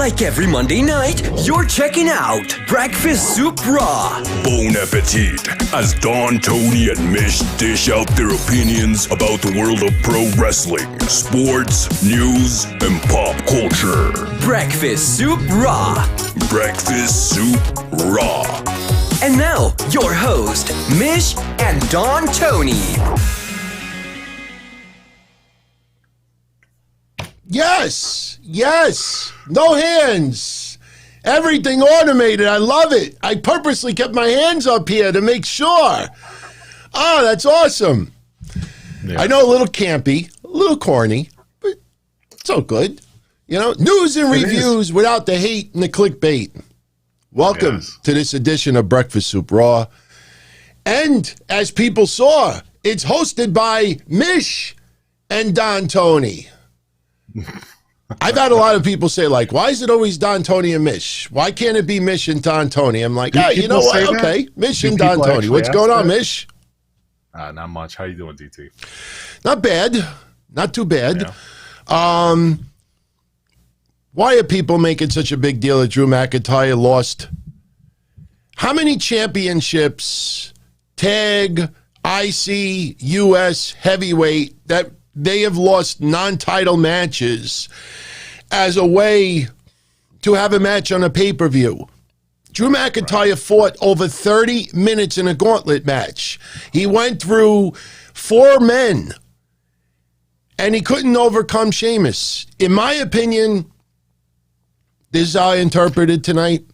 Like every Monday night, you're checking out Breakfast Soup Raw. Bon appetit, as Don, Tony, and Mish dish out their opinions about the world of pro wrestling, sports, news, and pop culture. Breakfast Soup Raw. Breakfast Soup Raw. And now, your host, Mish and Don Tony. Yes, no hands. Everything automated. I love it. I purposely kept my hands up here to make sure. Oh, that's awesome. Yeah. I know a little campy, a little corny, but it's all good. You know, news and reviews without the hate and the clickbait. Welcome to this edition of Breakfast Soup Raw. And as people saw, it's hosted by Mish and Don Tony. I've had a lot of people say, like, why is it always Don, Tony, and Mish? Why can't it be Mish and Don, Tony? I'm like, you know what? Okay, Mish and Don, Tony. What's going on, Mish? Not much. How you doing, DT? Not bad. Not too bad. Yeah. Why are people making such a big deal that Drew McIntyre lost? How many championships, tag, IC, US, heavyweight, that they have lost non-title matches as a way to have a match on a pay-per-view? Drew McIntyre fought over 30 minutes in a gauntlet match. He went through 4 men, and he couldn't overcome Sheamus. In my opinion, this is how I interpreted tonight.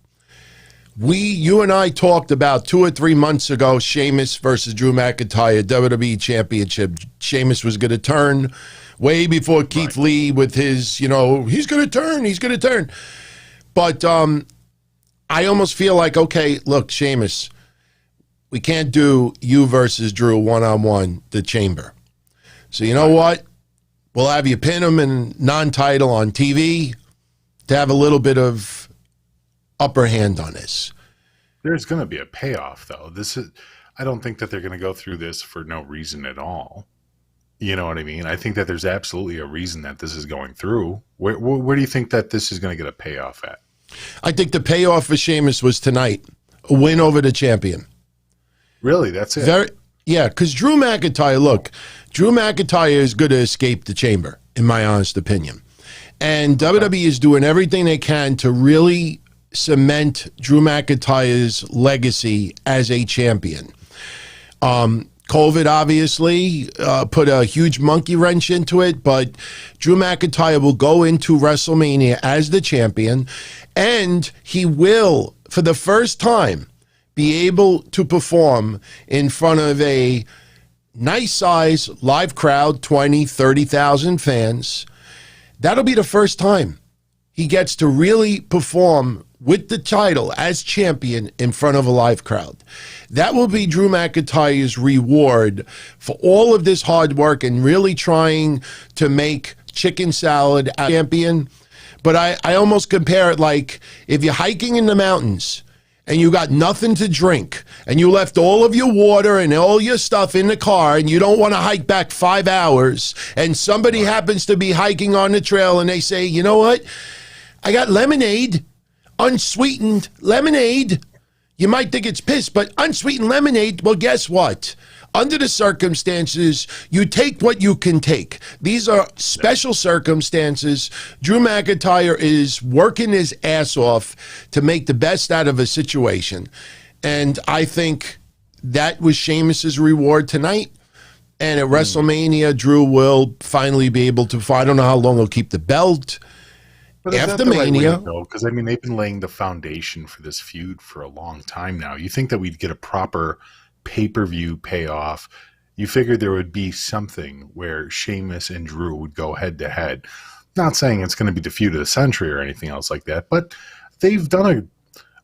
You and I talked about 2 or 3 months ago, Sheamus versus Drew McIntyre, WWE Championship. Sheamus was going to turn way before Keith Lee with his, he's going to turn. But I almost feel like, okay, look, Sheamus, we can't do you versus Drew one-on-one, the chamber. So you know what? We'll have you pin him in non-title on TV to have a little bit of upper hand on this. There's going to be a payoff, though. I don't think that they're going to go through this for no reason at all. You know what I mean? I think that there's absolutely a reason that this is going through. Where do you think that this is going to get a payoff at? I think the payoff for Sheamus was tonight, a win over the champion. Really? That's it? Because Drew McIntyre is going to escape the chamber, in my honest opinion. And WWE is doing everything they can to really cement Drew McIntyre's legacy as a champion. COVID obviously put a huge monkey wrench into it, but Drew McIntyre will go into WrestleMania as the champion, and he will, for the first time, be able to perform in front of a nice size live crowd, 20, 30,000 fans. That'll be the first time he gets to really perform with the title as champion in front of a live crowd. That will be Drew McIntyre's reward for all of this hard work and really trying to make chicken salad a champion. But I almost compare it like if you're hiking in the mountains and you got nothing to drink and you left all of your water and all your stuff in the car and you don't want to hike back 5 hours, and somebody happens to be hiking on the trail and they say, you know what? I got lemonade, unsweetened lemonade. You might think it's piss, but unsweetened lemonade, well, guess what? Under the circumstances, you take what you can take. These are special circumstances. Drew McIntyre is working his ass off to make the best out of a situation. And I think that was Sheamus's reward tonight. And at WrestleMania, Drew will finally be able to, I don't know how long he'll keep the belt. But after Mania, because I mean they've been laying the foundation for this feud for a long time now. You think that we'd get a proper pay-per-view payoff? You figured there would be something where Sheamus and Drew would go head-to-head. Not saying it's going to be the feud of the century or anything else like that, but they've done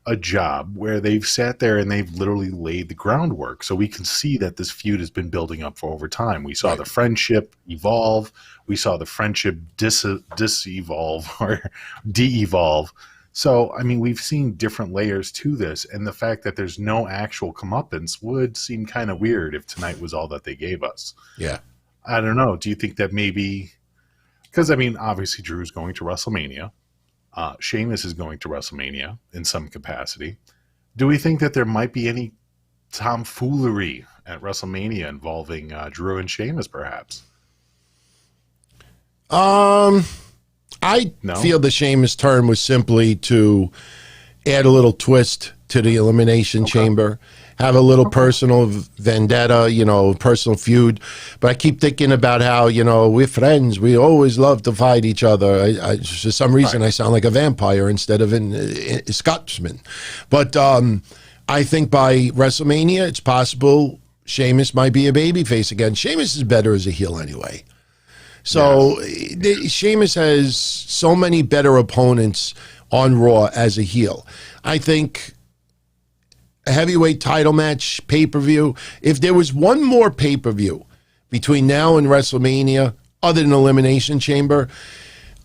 a job where they've sat there and they've literally laid the groundwork. So we can see that this feud has been building up for over time. We saw the friendship evolve. We saw the friendship dis-evolve or de-evolve. So, I mean, we've seen different layers to this, and the fact that there's no actual comeuppance would seem kind of weird if tonight was all that they gave us. Yeah. I don't know. Do you think that maybe – because, I mean, obviously Drew's going to WrestleMania. Sheamus is going to WrestleMania in some capacity. Do we think that there might be any tomfoolery at WrestleMania involving Drew and Sheamus, perhaps? I feel the Sheamus turn was simply to add a little twist to the Elimination Chamber, have a little personal vendetta, personal feud. But I keep thinking about how, we're friends. We always love to fight each other. For some reason, I sound like a vampire instead of a Scotsman. But I think by WrestleMania, it's possible Sheamus might be a babyface again. Sheamus is better as a heel anyway. So Sheamus has so many better opponents on Raw as a heel. I think a heavyweight title match, pay-per-view, if there was one more pay-per-view between now and WrestleMania other than Elimination Chamber,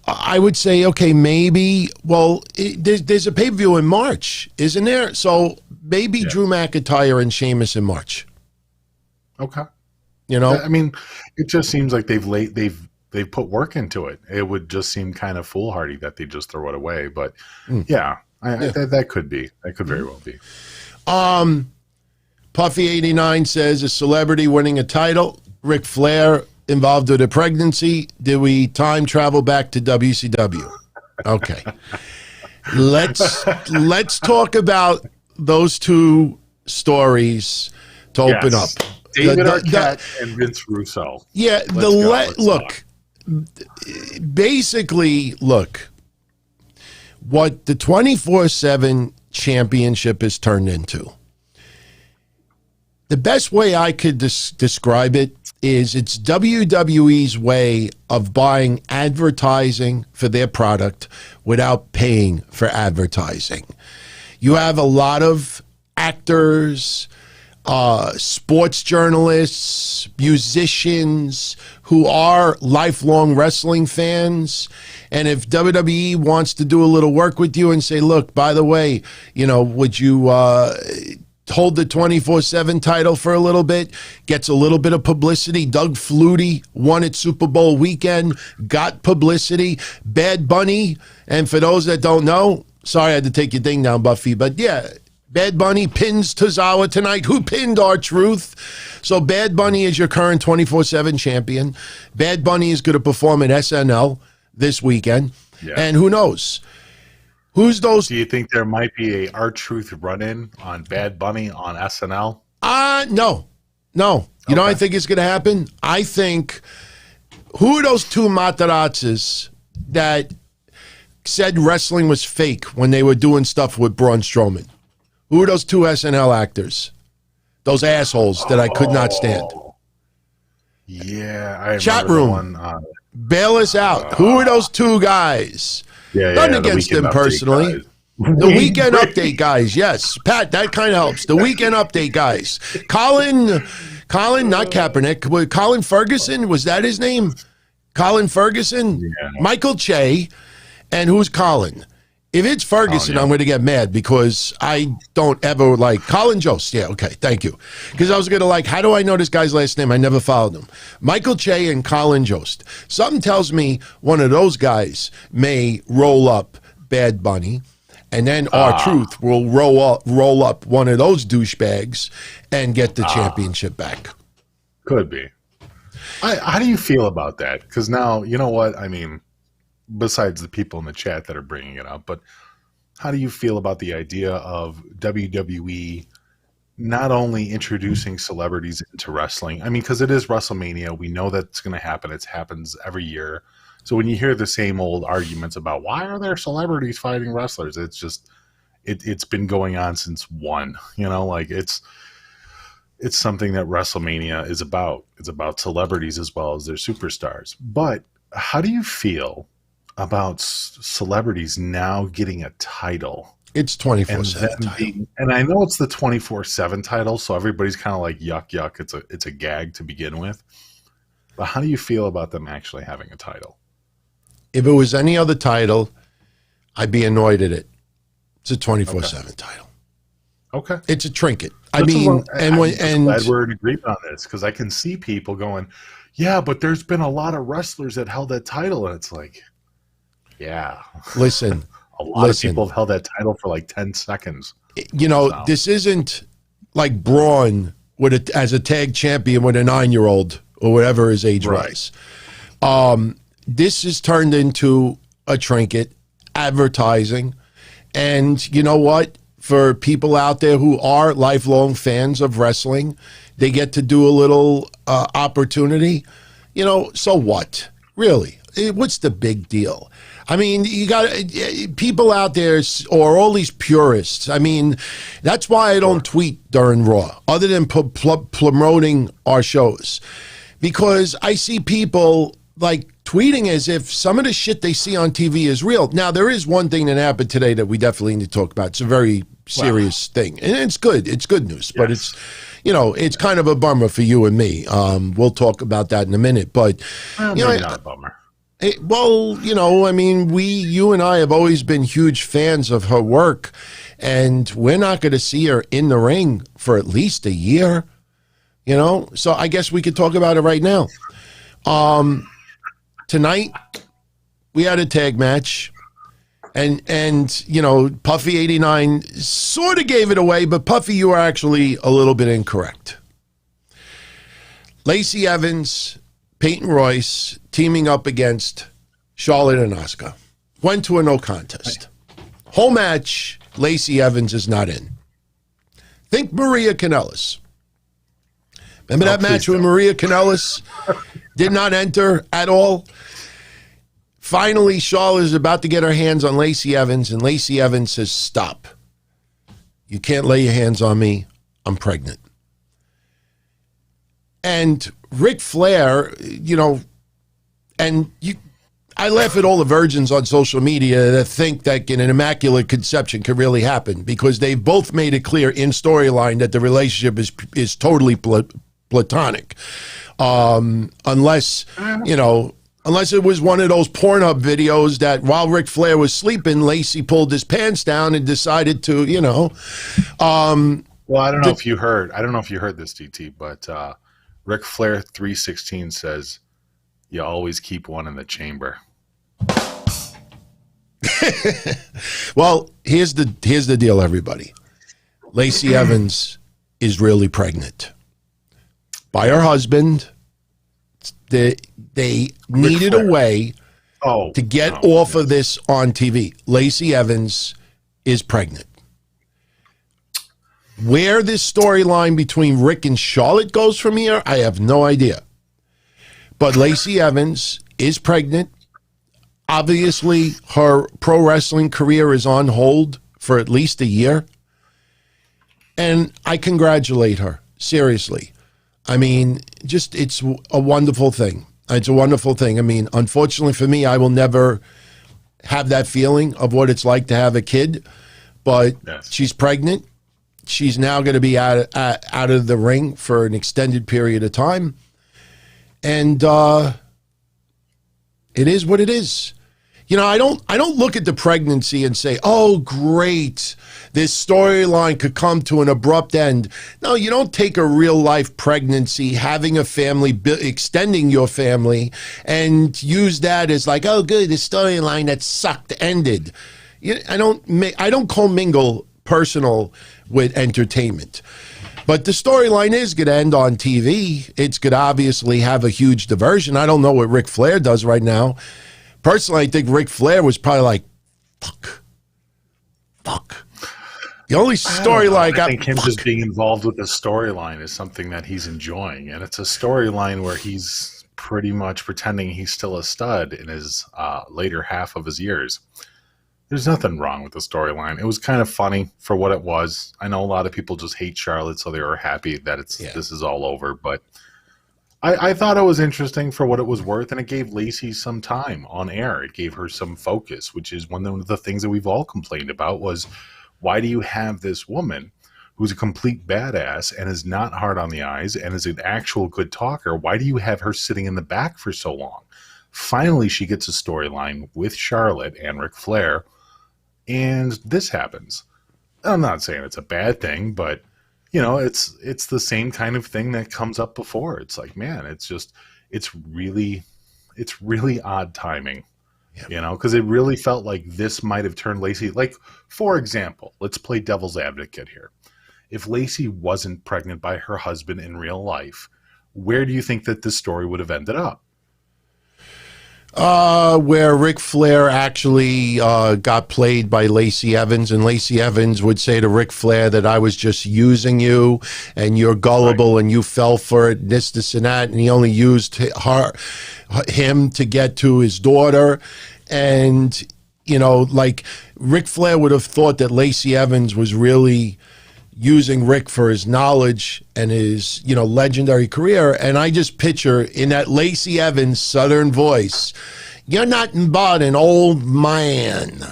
I would say, okay, maybe, there's a pay-per-view in March, isn't there? So maybe Drew McIntyre and Sheamus in March. Okay. I mean, it just seems like they've put work into it. It would just seem kind of foolhardy that they just throw it away. But that could be. That could very well be. Puffy89 says, a celebrity winning a title, Ric Flair involved with a pregnancy. Did we time travel back to WCW? Okay. Let's talk about those two stories to open up. David Arquette and Vince Russo. Yeah, basically, what the 24/7 championship is turned into. The best way I could describe it is it's WWE's way of buying advertising for their product without paying for advertising. You have a lot of actors, sports journalists, musicians who are lifelong wrestling fans. And if WWE wants to do a little work with you and say, look, by the way, would you hold the 24/7 title for a little bit, gets a little bit of publicity. Doug Flutie won at Super Bowl weekend, got publicity. Bad Bunny, and for those that don't know, sorry I had to take your thing down, Buffy, but yeah, Bad Bunny pins Tozawa tonight. Who pinned R-Truth? So Bad Bunny is your current 24/7 champion. Bad Bunny is going to perform at SNL this weekend. Yeah. And who knows? Who's those? Do you think there might be a R-Truth run-in on Bad Bunny on SNL? No. You know what I think is going to happen? I think, who are those two matarazzas that said wrestling was fake when they were doing stuff with Braun Strowman? Who are those two SNL actors? Those assholes that I could not stand. Yeah, I Chat room. Bail us out. Who are those two guys? Nothing against them personally. The Weekend Update guys, yes. Pat, that kind of helps. The Weekend Update guys. Colin, not Kaepernick. Colin Ferguson, was that his name? Colin Ferguson? Yeah. Michael Che. And who's Colin? If it's Ferguson, I'm going to get mad because I don't ever like Colin Jost. Yeah, okay, thank you. Because I was going to how do I know this guy's last name? I never followed him. Michael Che and Colin Jost. Something tells me one of those guys may roll up Bad Bunny, and then R-Truth will roll up one of those douchebags and get the championship back. Could be. How do you feel about that? Because now, you know what? I mean, besides the people in the chat that are bringing it up, but how do you feel about the idea of WWE not only introducing celebrities into wrestling? I mean, because it is WrestleMania. We know that's going to happen. It happens every year. So when you hear the same old arguments about why are there celebrities fighting wrestlers, it's just, it's been going on since one, it's something that WrestleMania is about. It's about celebrities as well as their superstars. But how do you feel about celebrities now getting a title? It's 24/7 title. And I know it's the 24/7 title, so everybody's kind of like, yuck. It's a gag to begin with. But how do you feel about them actually having a title? If it was any other title, I'd be annoyed at it. It's a 24/7 title. Okay. It's a trinket. I'm glad we're in agreement on this, because I can see people going, yeah, but there's been a lot of wrestlers that held that title, and it's like, yeah. Listen, A lot of people have held that title for like 10 seconds. You know, this isn't like Braun as a tag champion with a 9-year-old or whatever his age was. This is turned into a trinket, advertising. And you know what? For people out there who are lifelong fans of wrestling, they get to do a little opportunity. You know, so what? Really? What's the big deal? I mean, you got people out there, or all these purists. I mean, that's why I don't tweet during Raw, other than promoting our shows. Because I see people like tweeting as if some of the shit they see on TV is real. Now, there is one thing that happened today that we definitely need to talk about. It's a very serious thing. And it's good. It's good news. But it's, you know, it's kind of a bummer for you and me. We'll talk about that in a minute. But, you know, not a bummer. Well, you know, I mean, you and I have always been huge fans of her work. And we're not going to see her in the ring for at least a year. You know, so I guess we could talk about it right now. Tonight, we had a tag match, and you know, Puffy 89 sort of gave it away, but Puffy, you are actually a little bit incorrect. Lacey Evans, Peyton Royce teaming up against Charlotte and Asuka went to a no contest. Whole match, Lacey Evans is not in. Think Maria Kanellis. Remember that match with Maria Kanellis? Did not enter at all. Finally, Charlotte is about to get her hands on Lacey Evans, and Lacey Evans says, stop. You can't lay your hands on me. I'm pregnant. And Ric Flair, you know, I laugh at all the virgins on social media that think that an immaculate conception could really happen, because they've both made it clear in storyline that the relationship is totally platonic. Unless, you know, unless it was one of those Pornhub videos that while Ric Flair was sleeping, Lacey pulled his pants down and decided to, you know. Well, I don't know if you heard this, DT, but Ric Flair 316 says, you always keep one in the chamber. Well, here's the deal, everybody. Lacey Evans is really pregnant by her husband. They needed a way to get off of this on TV. Lacey Evans is pregnant. Where this storyline between Rick and Charlotte goes from here, I have no idea. But Lacey Evans is pregnant. Obviously, her pro wrestling career is on hold for at least a year. And I congratulate her, seriously. I mean, just it's a wonderful thing. It's a wonderful thing. I mean, unfortunately for me, I will never have that feeling of what it's like to have a kid. But she's pregnant. She's now going to be out of the ring for an extended period of time. And it is what it is. You know, I don't look at the pregnancy and say, oh, great, this storyline could come to an abrupt end. No, you don't take a real life pregnancy, having a family, extending your family, and use that as like, oh, good, the storyline that sucked ended. I don't commingle personal with entertainment. But the storyline is going to end on TV. It's going to obviously have a huge diversion. I don't know what Ric Flair does right now. Personally, I think Ric Flair was probably like, fuck. The only storyline I think him just being involved with the storyline is something that he's enjoying. And it's a storyline where he's pretty much pretending he's still a stud in his later half of his years. There's nothing wrong with the storyline. It was kind of funny for what it was. I know a lot of people just hate Charlotte, so they were happy that this is all over. But I thought it was interesting for what it was worth, and it gave Lacey some time on air. It gave her some focus, which is one of the things that we've all complained about was, why do you have this woman who's a complete badass and is not hard on the eyes and is an actual good talker? Why do you have her sitting in the back for so long? Finally, she gets a storyline with Charlotte and Ric Flair, and this happens. I'm not saying it's a bad thing, but you know, it's the same kind of thing that comes up before. It's like, man, it's really odd timing because it really felt like this might have turned Lacey. Like, for example, let's play devil's advocate here. If Lacey wasn't pregnant by her husband in real life, where do you think that this story would have ended up? Where Ric Flair actually got played by Lacey Evans, and Lacey Evans would say to Ric Flair that I was just using you, and you're gullible, and you fell for it, this, and that, and he only used him to get to his daughter, and like Ric Flair would have thought that Lacey Evans was really using Rick for his knowledge and his, legendary career. And I just picture in that Lacey Evans Southern voice, you're nothing but an old man.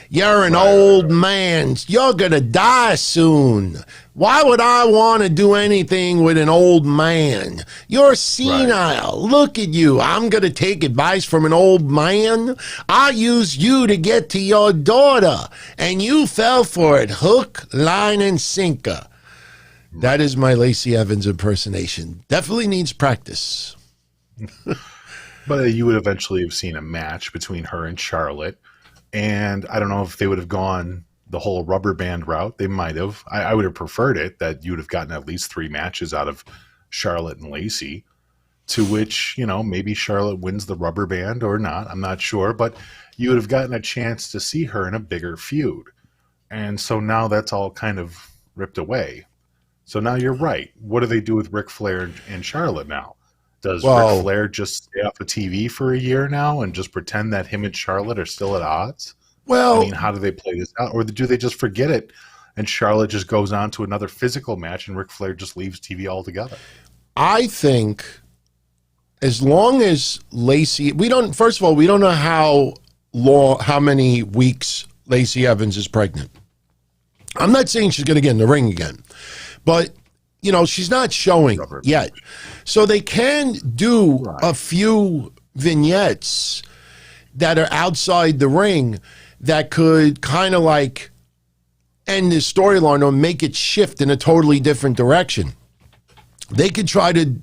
You're an old man. You're going to die soon. Why would I want to do anything with an old man? You're senile. Look at you. I'm going to take advice from an old man. I used you to get to your daughter, and you fell for it. Hook, line, and sinker. That is my Lacey Evans impersonation. Definitely needs practice. But you would eventually have seen a match between her and Charlotte. And I don't know if they would have gone the whole rubber band route. They might have. I would have preferred it that you would have gotten at least 3 matches out of Charlotte and Lacey, to which, maybe Charlotte wins the rubber band or not. I'm not sure. But you would have gotten a chance to see her in a bigger feud. And so now that's all kind of ripped away. So now you're right. What do they do with Ric Flair and Charlotte now? Does Ric Flair just stay off the TV for a year now and just pretend that him and Charlotte are still at odds? Well, how do they play this out? Or do they just forget it and Charlotte just goes on to another physical match and Ric Flair just leaves TV altogether? I think as long as Lacey, first of all, we don't know how many weeks Lacey Evans is pregnant. I'm not saying she's going to get in the ring again, but she's not showing yet. So they can do a few vignettes that are outside the ring that could kind of like end this storyline or make it shift in a totally different direction. They could try to,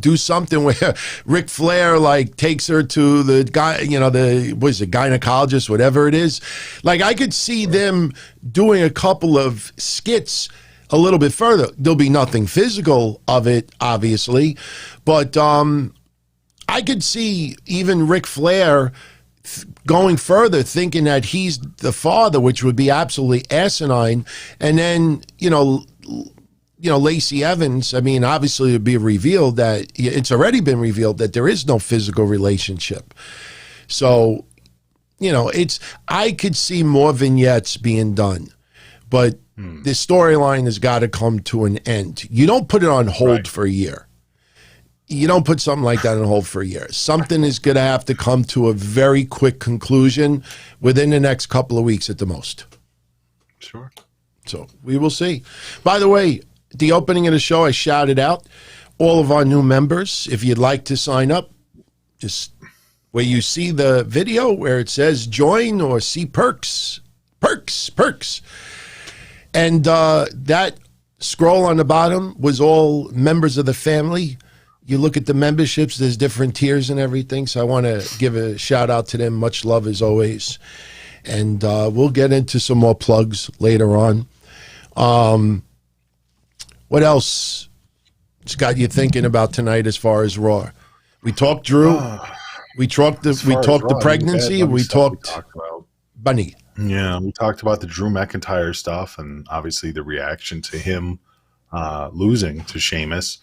do something where Ric Flair takes her to the guy, gynecologist, whatever it is. Like, I could see them doing a couple of skits a little bit further. There'll be nothing physical of it, obviously, but I could see even Ric Flair going further, thinking that he's the father, which would be absolutely asinine. And then, Lacey Evans, obviously it would be revealed that it's already been revealed that there is no physical relationship. So, I could see more vignettes being done, but the storyline has got to come to an end. You don't put it on hold for a year. You don't put something like that on hold for a year. Something is going to have to come to a very quick conclusion within the next couple of weeks at the most. Sure. So we will see. By the way, at the opening of the show, I shouted out all of our new members. If you'd like to sign up, just where you see the video where it says join or see perks. And that scroll on the bottom was all members of the family. You look at the memberships, there's different tiers and everything. So I want to give a shout out to them. Much love as always. And we'll get into some more plugs later on. What else has got you thinking about tonight as far as Raw? We talked Drew. We talked the pregnancy. We talked Bunny. Yeah, we talked about the Drew McIntyre stuff and obviously the reaction to him losing to Sheamus.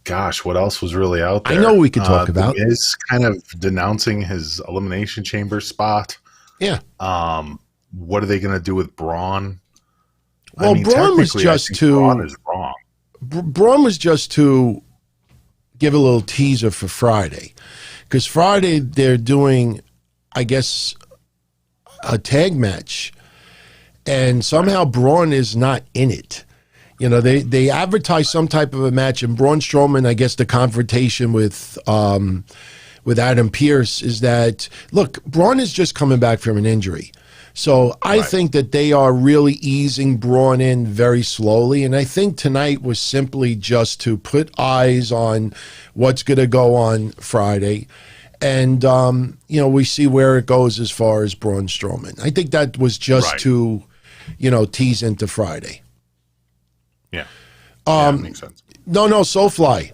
Gosh, what else was really out there? I know we could talk about. Miz kind of denouncing his Elimination Chamber spot. Yeah. What are they going to do with Braun? Well, Braun was just to Braun is wrong. Braun was just to give a little teaser for Friday, because Friday they're doing, I guess, a tag match, and somehow Braun is not in it. They advertise some type of a match, and Braun Strowman, I guess the confrontation with Adam Pearce is that, look, Braun is just coming back from an injury. So I think that they are really easing Braun in very slowly, and I think tonight was simply just to put eyes on what's going to go on Friday. And, we see where it goes as far as Braun Strowman. I think that was just to, tease into Friday. Yeah. That makes sense. No, Soulfly.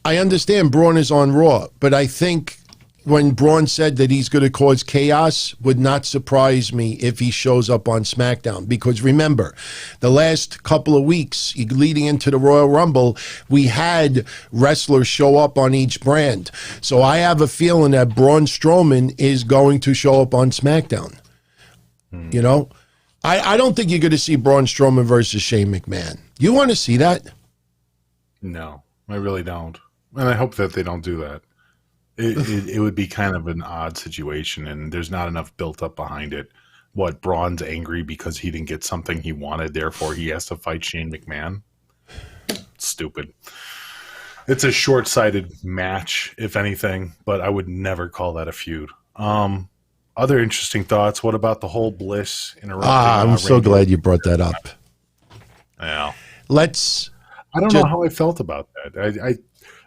I understand Braun is on Raw, but I think when Braun said that he's going to cause chaos, would not surprise me if he shows up on SmackDown. Because remember, the last couple of weeks leading into the Royal Rumble, we had wrestlers show up on each brand. So I have a feeling that Braun Strowman is going to show up on SmackDown. I don't think you're going to see Braun Strowman versus Shane McMahon. You want to see that? No, I really don't. And I hope that they don't do that. It would be kind of an odd situation, and there's not enough built up behind it. What, Braun's angry because he didn't get something he wanted, therefore he has to fight Shane McMahon? Stupid. It's a short-sighted match, if anything, but I would never call that a feud. Other interesting thoughts. What about the whole Bliss interrupting? I'm so glad you brought that up. Yeah. I don't know how I felt about that.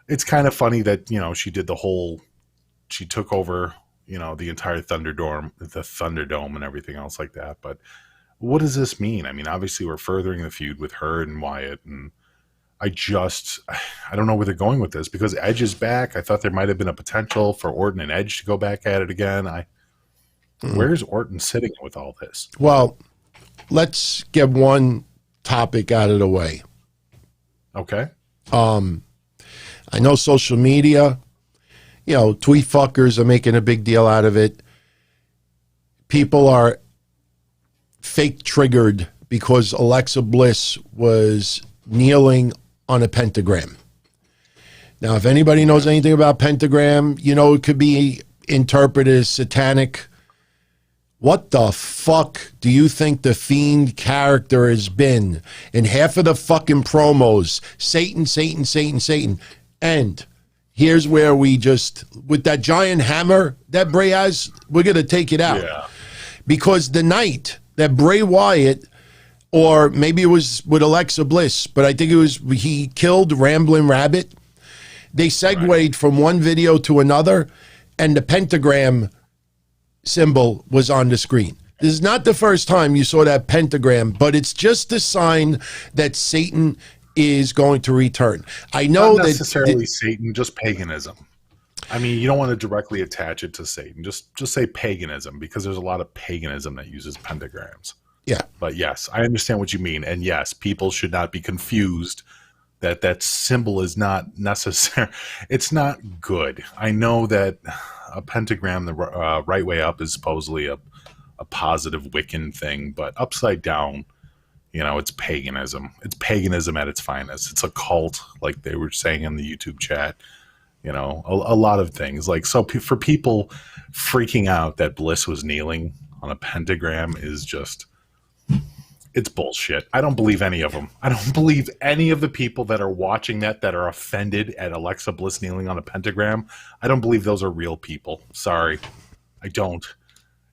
It's kind of funny that, she took over, the entire Thunderdome and everything else like that. But what does this mean? I mean, obviously we're furthering the feud with her and Wyatt, and I don't know where they're going with this because Edge is back. I thought there might have been a potential for Orton and Edge to go back at it again. Where's Orton sitting with all this? Well, let's get one topic out of the way. Okay. I know social media, tweet fuckers are making a big deal out of it. People are fake triggered because Alexa Bliss was kneeling on a pentagram. Now, if anybody knows anything about pentagram, it could be interpreted as satanic. What the fuck do you think the Fiend character has been in half of the fucking promos? Satan, Satan, Satan, Satan. And here's where we with that giant hammer that Bray has, we're going to take it out. Yeah. Because the night that Bray Wyatt, or maybe it was with Alexa Bliss, but I think he killed Ramblin' Rabbit, they segued from one video to another, and the pentagram symbol was on the screen. This is not the first time you saw that pentagram, but it's just a sign that Satan is going to return. I know not necessarily Satan, just paganism. I mean, you don't want to directly attach it to Satan. Just say paganism, because there's a lot of paganism that uses pentagrams. Yeah. But yes, I understand what you mean. And yes, people should not be confused that symbol is not necessary. It's not good. I know that a pentagram, the right way up, is supposedly a positive Wiccan thing, but upside down, it's paganism. It's paganism at its finest. It's a cult, like they were saying in the YouTube chat. A lot of things. For people freaking out that Bliss was kneeling on a pentagram is just, it's bullshit. I don't believe any of them. I don't believe any of the people that are watching that are offended at Alexa Bliss kneeling on a pentagram. I don't believe those are real people. Sorry. I don't.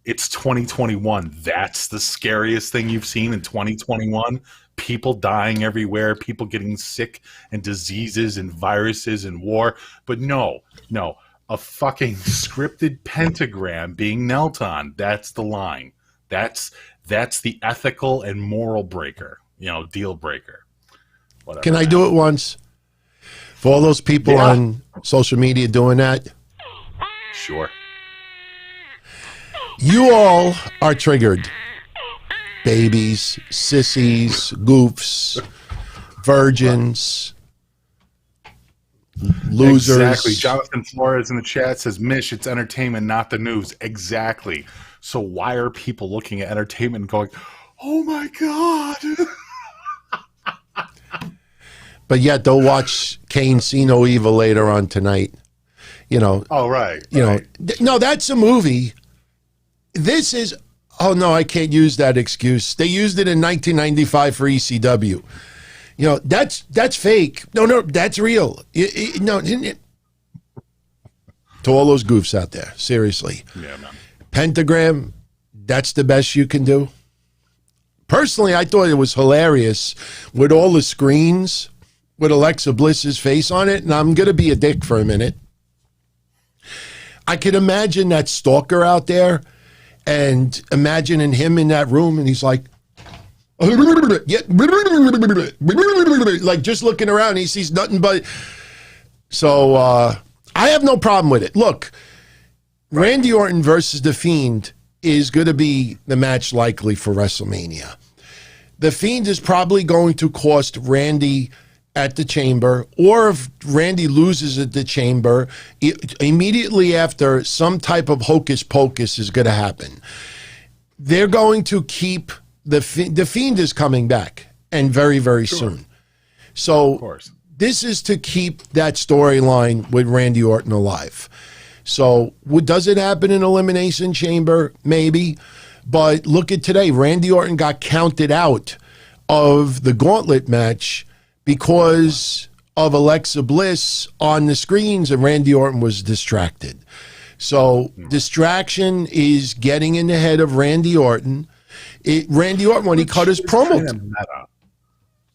It's 2021. That's the scariest thing you've seen in 2021. People dying everywhere, people getting sick and diseases and viruses and war. But no, a fucking scripted pentagram being knelt on. That's the line. That's the ethical and moral breaker, deal breaker. Whatever. Can I do it once? For all those people on social media doing that? Sure. You all are triggered. Babies, sissies, goofs, virgins, losers. Exactly. Jonathan Flores in the chat says, Mish, it's entertainment, not the news. Exactly. So why are people looking at entertainment and going, oh my God? But yet they'll watch Kane See No Evil later on tonight. Oh, right. No, that's a movie. This is, oh no, I can't use that excuse. They used it in 1995 for ECW. That's fake. No, that's real. To all those goofs out there, seriously. Yeah, man. Pentagram, that's the best you can do. Personally, I thought it was hilarious with all the screens with Alexa Bliss's face on it, and I'm going to be a dick for a minute. I could imagine that stalker out there and imagining him in that room and he's like, like just looking around, he sees nothing but. So I have no problem with it. Look, Randy Orton versus The Fiend is going to be the match likely for WrestleMania. The Fiend is probably going to cost Randy at the Chamber, or if Randy loses at the Chamber, immediately after, some type of hocus pocus is going to happen. They're going to keep the Fiend is coming back, and very, very soon. So of course, this is to keep that storyline with Randy Orton alive. So does it happen in Elimination Chamber? Maybe. But look at today. Randy Orton got counted out of the gauntlet match because of Alexa Bliss on the screens, and Randy Orton was distracted. So distraction is getting in the head of Randy Orton. Randy Orton, when he cut his promo.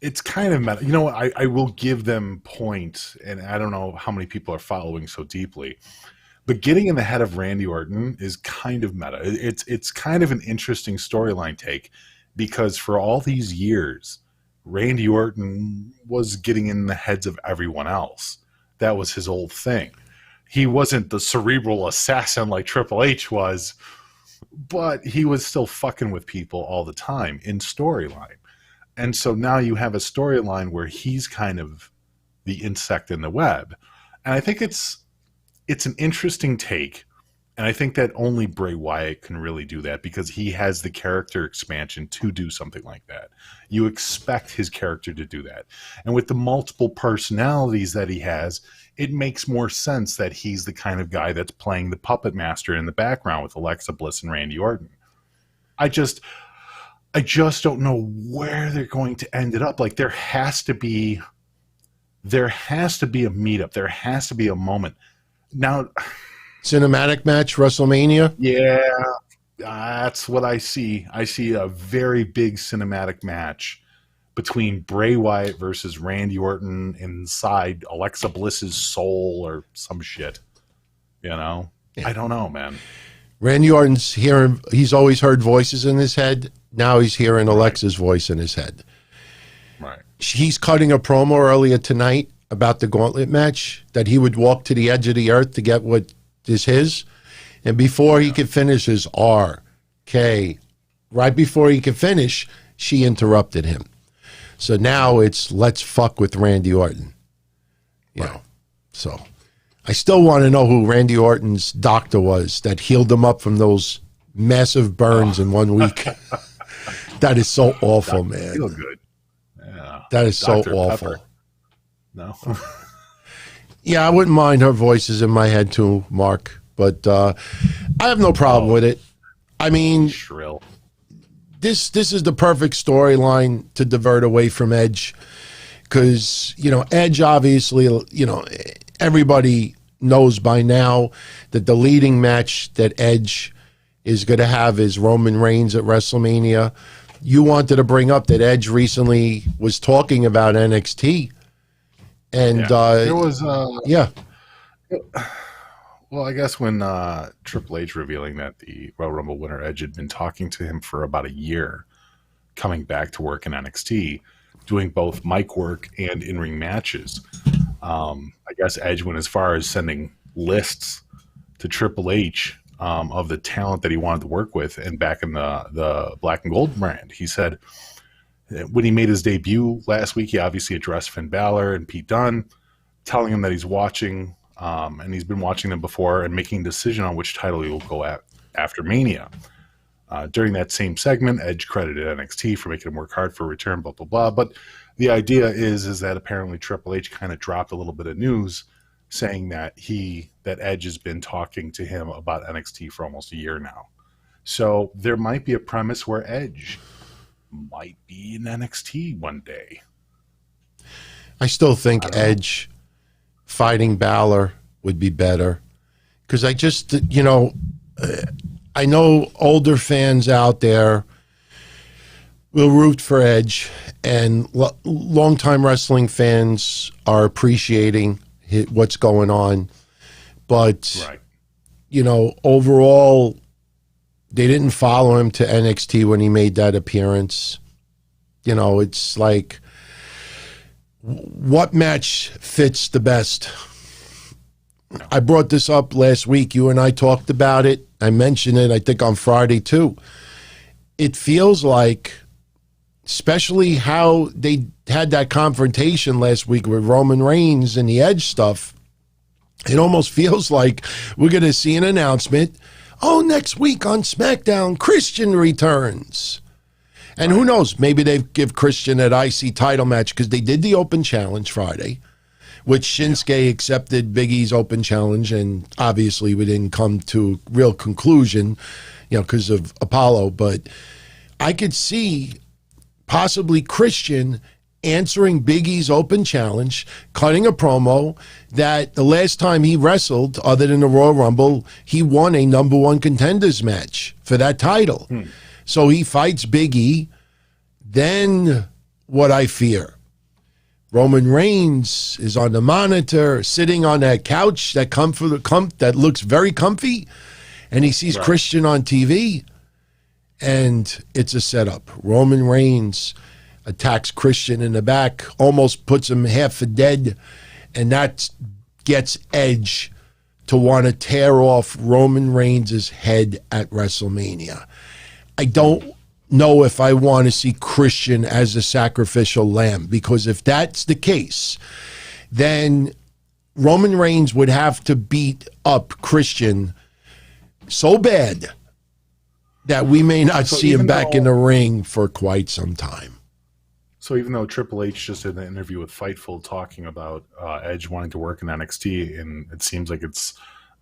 It's kind of meta. You know what? I will give them points, and I don't know how many people are following so deeply. But getting in the head of Randy Orton is kind of meta. It's kind of an interesting storyline take, because for all these years, Randy Orton was getting in the heads of everyone else. That was his old thing. He wasn't the cerebral assassin like Triple H was, but he was still fucking with people all the time in storyline. And so now you have a storyline where he's kind of the insect in the web. And I think it's an interesting take, and I think that only Bray Wyatt can really do that, because he has the character expansion to do something like that. You expect his character to do that. And with the multiple personalities that he has, it makes more sense that he's the kind of guy that's playing the puppet master in the background with Alexa Bliss and Randy Orton. I just don't know where they're going to end it up. Like, there has to be a meetup. There has to be a moment. Now, cinematic match, WrestleMania? Yeah, that's what I see. I see a very big cinematic match between Bray Wyatt versus Randy Orton inside Alexa Bliss's soul or some shit. You know? Yeah. I don't know, man. Randy Orton's hearing, he's always heard voices in his head. Now he's hearing Alexa's voice in his head. Right. He's cutting a promo earlier tonight about the gauntlet match, that he would walk to the edge of the earth to get what is his. And before he could finish his RK, right before he could finish, she interrupted him. So now it's let's fuck with Randy Orton. You know, so I still want to know who Randy Orton's doctor was that healed him up from those massive burns in 1 week. That is so awful, man. Feel good. Yeah. That is Dr. so awful. Pepper. No. Yeah, I wouldn't mind her voices in my head too, Mark. But I have no problem with it. I mean, shrill. This is the perfect storyline to divert away from Edge, because, you know, Edge obviously, you know, everybody knows by now that the leading match that Edge is going to have is Roman Reigns at WrestleMania. You wanted to bring up that Edge recently was talking about NXT. And there was yeah. Well, I guess when Triple H revealing that the Royal Rumble winner Edge had been talking to him for about a year, coming back to work in NXT, doing both mic work and in-ring matches. I guess Edge went as far as sending lists to Triple H of the talent that he wanted to work with. And back in the Black and Gold brand, he said, when he made his debut last week, he obviously addressed Finn Balor and Pete Dunne, telling him that he's watching, and he's been watching them before and making a decision on which title he will go at after Mania. During that same segment, Edge credited NXT for making him work hard for a return, blah, blah, blah. But the idea is that apparently Triple H kind of dropped a little bit of news saying that Edge has been talking to him about NXT for almost a year now. So there might be a premise where Edge might be in NXT one day. I still think Edge fighting Balor would be better, because I just, you know, I know older fans out there will root for Edge, and longtime wrestling fans are appreciating what's going on. But overall, they didn't follow him to NXT when he made that appearance. It's like, what match fits the best? I brought this up last week. You and I talked about it. I mentioned it, I think, on Friday, too. It feels like, especially how they had that confrontation last week with Roman Reigns and the Edge stuff, it almost feels like we're going to see an announcement, next week on SmackDown, Christian returns. And who knows, maybe they give Christian an IC title match, because they did the open challenge Friday, which Shinsuke accepted Big E's open challenge, and obviously we didn't come to a real conclusion, because of Apollo. But I could see possibly Christian answering Big E's open challenge, cutting a promo that the last time he wrestled, other than the Royal Rumble, he won a number one contenders match for that title. So he fights Big E. Then what I fear, Roman Reigns is on the monitor, sitting on that couch, that looks very comfy, and he sees Christian on TV, and it's a setup. Roman Reigns attacks Christian in the back, almost puts him half for dead, and that gets Edge to want to tear off Roman Reigns' head at WrestleMania. I don't know if I want to see Christian as a sacrificial lamb, because if that's the case, then Roman Reigns would have to beat up Christian so bad that we may not see him back in the ring for quite some time. So even though Triple H just did an interview with Fightful talking about Edge wanting to work in NXT, and it seems like it's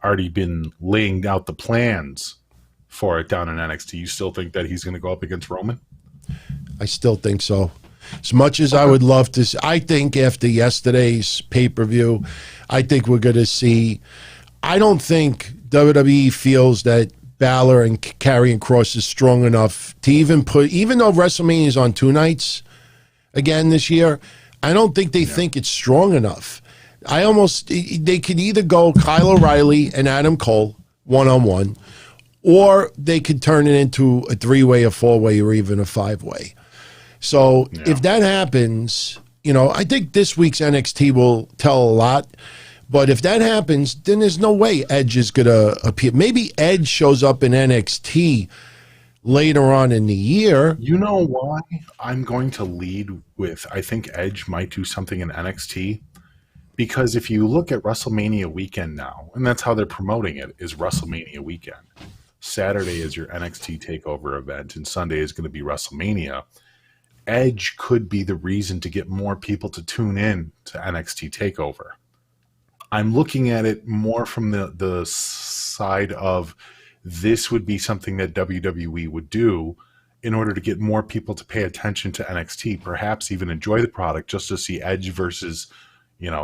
already been laying out the plans for it down in NXT, you still think that he's going to go up against Roman? I still think so. As much as I would love to see, I think after yesterday's pay-per-view, I think we're going to see, I don't think WWE feels that Balor and Karrion Kross is strong enough to even though WrestleMania is on 2 nights again this year, I don't think they think it's strong enough. They could either go Kyle O'Reilly and Adam Cole one-on-one, or they could turn it into a 3-way, a 4-way, or even a 5-way. So if that happens, I think this week's NXT will tell a lot. But if that happens, then there's no way Edge is going to appear. Maybe Edge shows up in NXT later on in the year. You know why I'm going to lead with, I think Edge might do something in NXT? Because if you look at WrestleMania weekend now, and that's how they're promoting it, is WrestleMania weekend. Saturday is your NXT TakeOver event, and Sunday is going to be WrestleMania. Edge could be the reason to get more people to tune in to NXT TakeOver. I'm looking at it more from the side of, this would be something that WWE would do in order to get more people to pay attention to NXT, perhaps even enjoy the product, just to see Edge versus,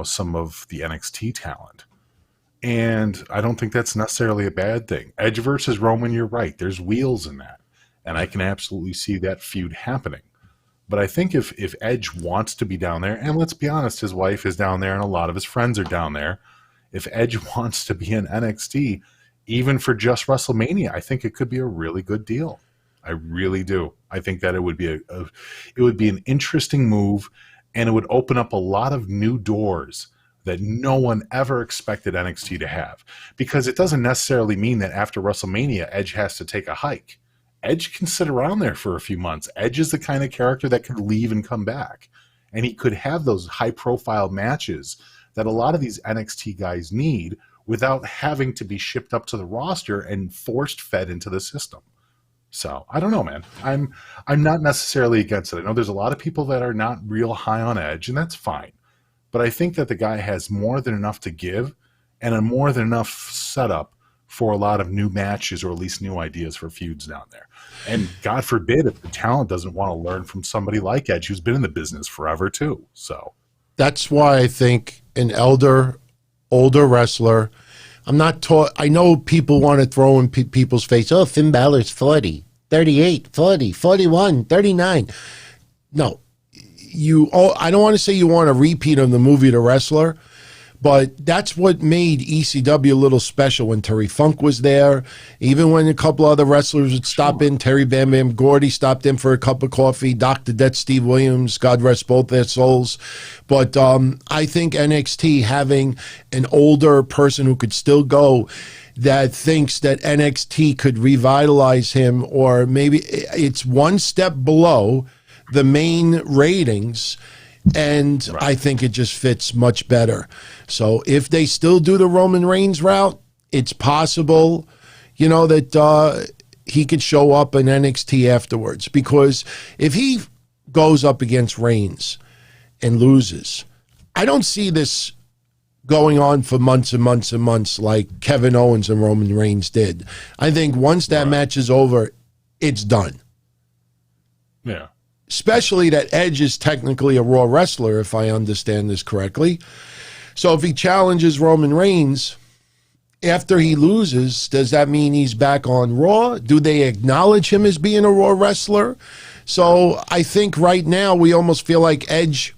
some of the NXT talent. And I don't think that's necessarily a bad thing. Edge versus Roman, you're right. There's wheels in that. And I can absolutely see that feud happening. But I think if Edge wants to be down there, and let's be honest, his wife is down there and a lot of his friends are down there. If Edge wants to be in NXT, even for just WrestleMania, I think it could be a really good deal. I really do. I think that it would be an interesting move, and it would open up a lot of new doors that no one ever expected NXT to have. Because it doesn't necessarily mean that after WrestleMania, Edge has to take a hike. Edge can sit around there for a few months. Edge is the kind of character that could leave and come back. And he could have those high-profile matches that a lot of these NXT guys need without having to be shipped up to the roster and forced-fed into the system. So, I don't know, man. I'm not necessarily against it. I know there's a lot of people that are not real high on Edge, and that's fine. But I think that the guy has more than enough to give and a more than enough setup for a lot of new matches, or at least new ideas for feuds down there. And God forbid if the talent doesn't want to learn from somebody like Edge, who's been in the business forever too. So that's why I think an older wrestler, I know people want to throw in people's face, oh, Finn Balor's 40, 38, 40, 41, 39. No, I don't want to say you want a repeat of the movie The Wrestler, But that's what made ECW a little special when Terry Funk was there. Even when a couple other wrestlers would stop in, Terry Bam Bam Gordy stopped in for a cup of coffee, Dr. Death Steve Williams, God rest both their souls. But I think NXT having an older person who could still go, that thinks that NXT could revitalize him, or maybe it's one step below the main ratings, and right. I think it just fits much better. So if they still do the Roman Reigns route, it's possible, that he could show up in NXT afterwards. Because if he goes up against Reigns and loses, I don't see this going on for months and months and months like Kevin Owens and Roman Reigns did. I think once that match is over, it's done. Yeah. Especially that Edge is technically a Raw wrestler, if I understand this correctly. So if he challenges Roman Reigns after he loses, does that mean he's back on Raw? Do they acknowledge him as being a Raw wrestler? So I think right now we almost feel like Edge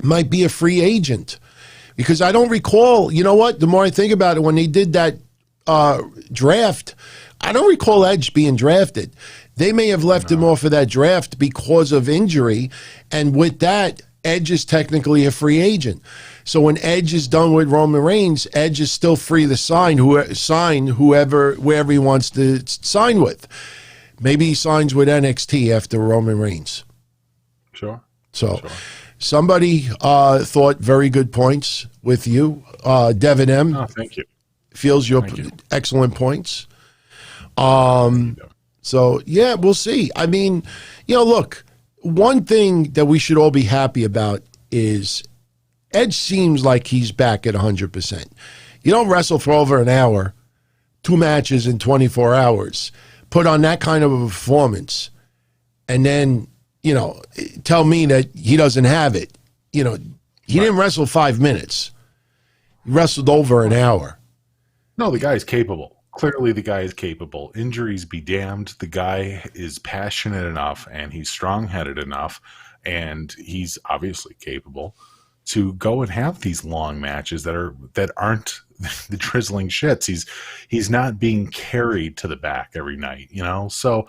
might be a free agent. Because I don't recall, you know what? The more I think about it, when they did that draft, I don't recall Edge being drafted. They may have left him off of that draft because of injury. And with that, Edge is technically a free agent. So when Edge is done with Roman Reigns, Edge is still free to sign whoever, wherever he wants to sign with. Maybe he signs with NXT after Roman Reigns. Sure. So somebody thought very good points with you. Devin M. Oh, thank you. Feels your excellent points. So, yeah, we'll see. I mean, look, one thing that we should all be happy about is Edge seems like he's back at 100%. You don't wrestle for over an hour, 2 matches in 24 hours, put on that kind of a performance, and then, tell me that he doesn't have it. He didn't wrestle 5 minutes. He wrestled over an hour. No, the guy's capable. Clearly, the guy is capable. Injuries be damned. The guy is passionate enough, and he's strong-headed enough, and he's obviously capable to go and have these long matches that aren't the drizzling shits. He's not being carried to the back every night, So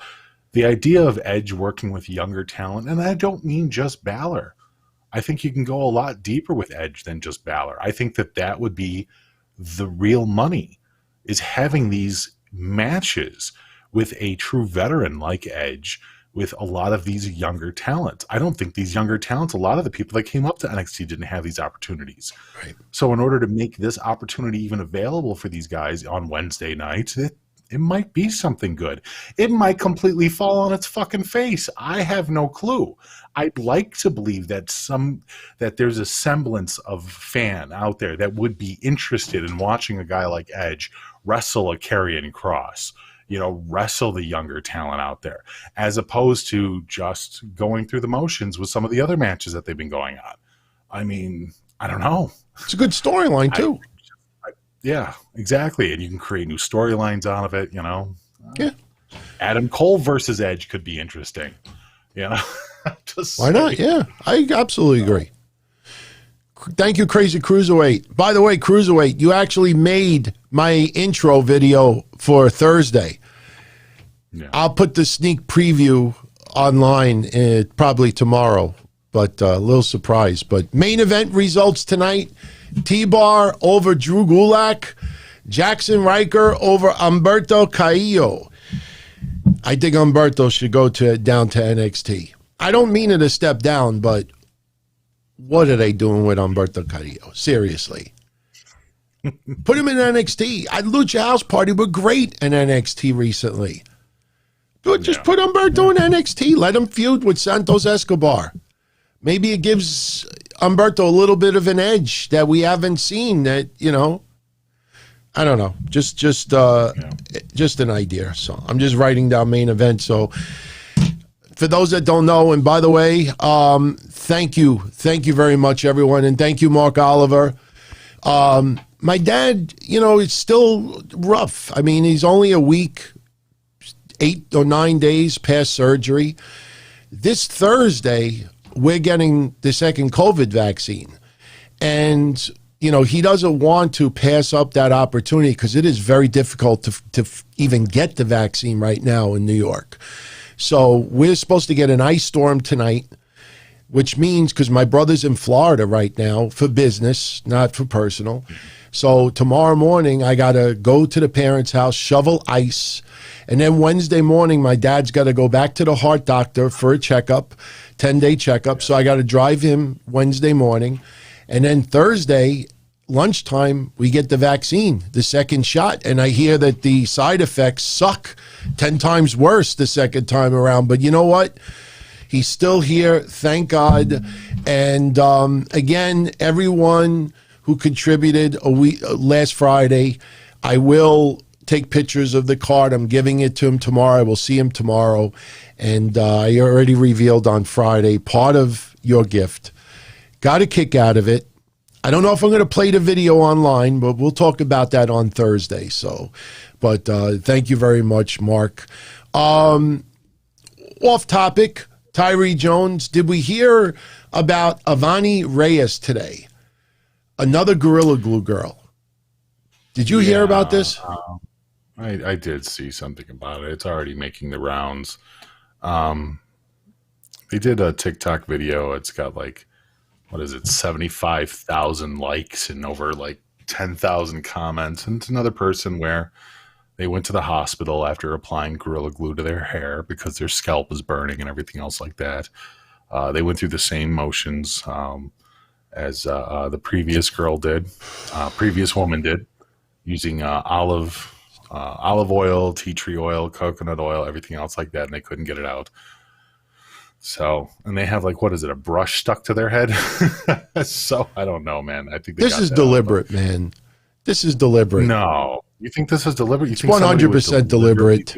the idea of Edge working with younger talent, and I don't mean just Balor. I think you can go a lot deeper with Edge than just Balor. I think that would be the real money, is having these matches with a true veteran like Edge, with a lot of these younger talents. I don't think these younger talents, a lot of the people that came up to NXT didn't have these opportunities. Right. So in order to make this opportunity even available for these guys on Wednesday nights, it might be something good. It might completely fall on its fucking face. I have no clue. I'd like to believe that there's a semblance of fan out there that would be interested in watching a guy like Edge wrestle a Karrion Kross, wrestle the younger talent out there, as opposed to just going through the motions with some of the other matches that they've been going on. I mean, I don't know. It's a good storyline too. Yeah, exactly. And you can create new storylines out of it, Yeah. Adam Cole versus Edge could be interesting. Why not? Yeah, I absolutely agree. Thank you, Crazy Cruiserweight. By the way, Cruiserweight, you actually made my intro video for Thursday. Yeah. I'll put the sneak preview online probably tomorrow, but a little surprise. But main event results tonight: T-Bar over Drew Gulak, Jackson Riker over Humberto Carrillo. I think Humberto should go down to NXT. I don't mean it a step down, but what are they doing with Humberto Carrillo? Seriously. Put him in NXT. Lucha House Party were great in NXT recently. Just put Humberto in NXT. Let him feud with Santos Escobar. Maybe it gives Humberto a little bit of an edge that we haven't seen. That I don't know. Just an idea. So I'm just writing down main event. So for those that don't know, and by the way, thank you very much, everyone, and thank you, Mark Oliver. My dad, it's still rough. I mean, he's only a week, 8 or 9 days past surgery. This Thursday, we're getting the second COVID vaccine. And, he doesn't want to pass up that opportunity because it is very difficult to even get the vaccine right now in New York. So we're supposed to get an ice storm tonight, which means, because my brother's in Florida right now for business, not for personal. So tomorrow morning, I got to go to the parents' house, shovel ice. And then Wednesday morning, my dad's got to go back to the heart doctor for a checkup, 10-day checkup. So I got to drive him Wednesday morning. And then Thursday, lunchtime, we get the vaccine, the second shot. And I hear that the side effects suck 10 times worse the second time around. But you know what? He's still here, thank God. And again, everyone who contributed last Friday, I will take pictures of the card. I'm giving it to him tomorrow. I will see him tomorrow. And I already revealed on Friday part of your gift. Got a kick out of it. I don't know if I'm going to play the video online, but we'll talk about that on Thursday. So, but thank you very much, Mark. Off topic, Tyree Jones. Did we hear about Ivani Reyes today? Another Gorilla Glue girl. Did you hear about this? I did see something about it. It's already making the rounds. They did a TikTok video. It's got 75,000 likes and over 10,000 comments. And it's another person where they went to the hospital after applying Gorilla Glue to their hair because their scalp was burning and everything else like that. They went through the same motions as the previous woman did, using olive oil, tea tree oil, coconut oil, everything else like that, and they couldn't get it out. So, and they have a brush stuck to their head. So I don't know, man. I think this is deliberate, man. This is deliberate. No. You think this is deliberate? You think 100% deliberate.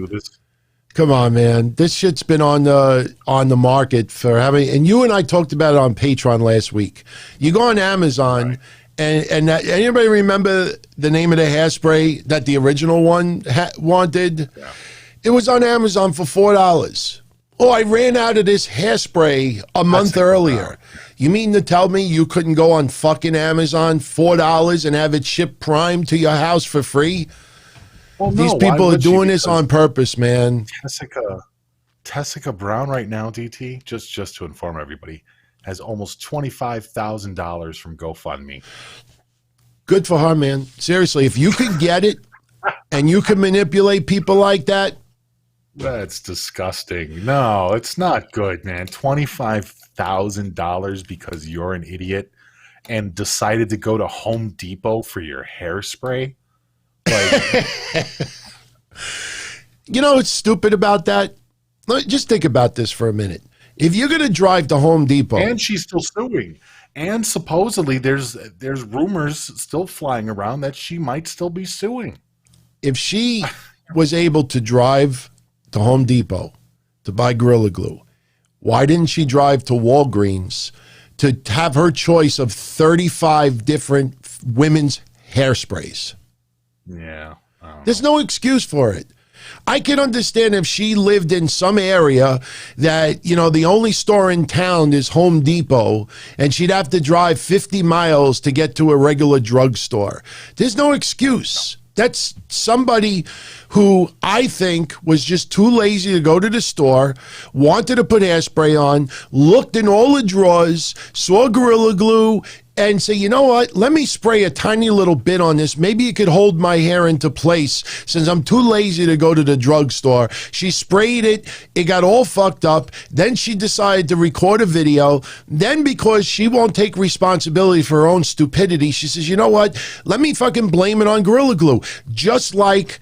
Come on, man. This shit's been on the market for having, and you and I talked about it on Patreon last week. You go on Amazon, right, and anybody remember the name of the hairspray that the original one wanted? Yeah. It was on Amazon for $4. Oh, I ran out of this hairspray a month earlier. You mean to tell me you couldn't go on fucking Amazon, $4, and have it shipped Prime to your house for free? Well, no, these people are doing this on purpose, man. Tessica Brown right now, DT, just to inform everybody, has almost $25,000 from GoFundMe. Good for her, man. Seriously, if you could get it and you can manipulate people like that. That's disgusting. No, it's not good, man. $25,000 because you're an idiot and decided to go to Home Depot for your hairspray. You know what's stupid about that? Just think about this for a minute. If you're going to drive to Home Depot, and she's still suing, and supposedly there's rumors still flying around that she might still be suing. If she was able to drive to Home Depot to buy Gorilla Glue, why didn't she drive to Walgreens to have her choice of 35 different women's hairsprays? Yeah. There's no excuse for it. I can understand if she lived in some area that, the only store in town is Home Depot and she'd have to drive 50 miles to get to a regular drugstore. There's no excuse. That's somebody who I think was just too lazy to go to the store, wanted to put hairspray on, looked in all the drawers, saw Gorilla Glue, and say, you know what, let me spray a tiny little bit on this. Maybe it could hold my hair into place since I'm too lazy to go to the drugstore. She sprayed it. It got all fucked up. Then she decided to record a video. Then because she won't take responsibility for her own stupidity, she says, you know what, let me fucking blame it on Gorilla Glue. Just like,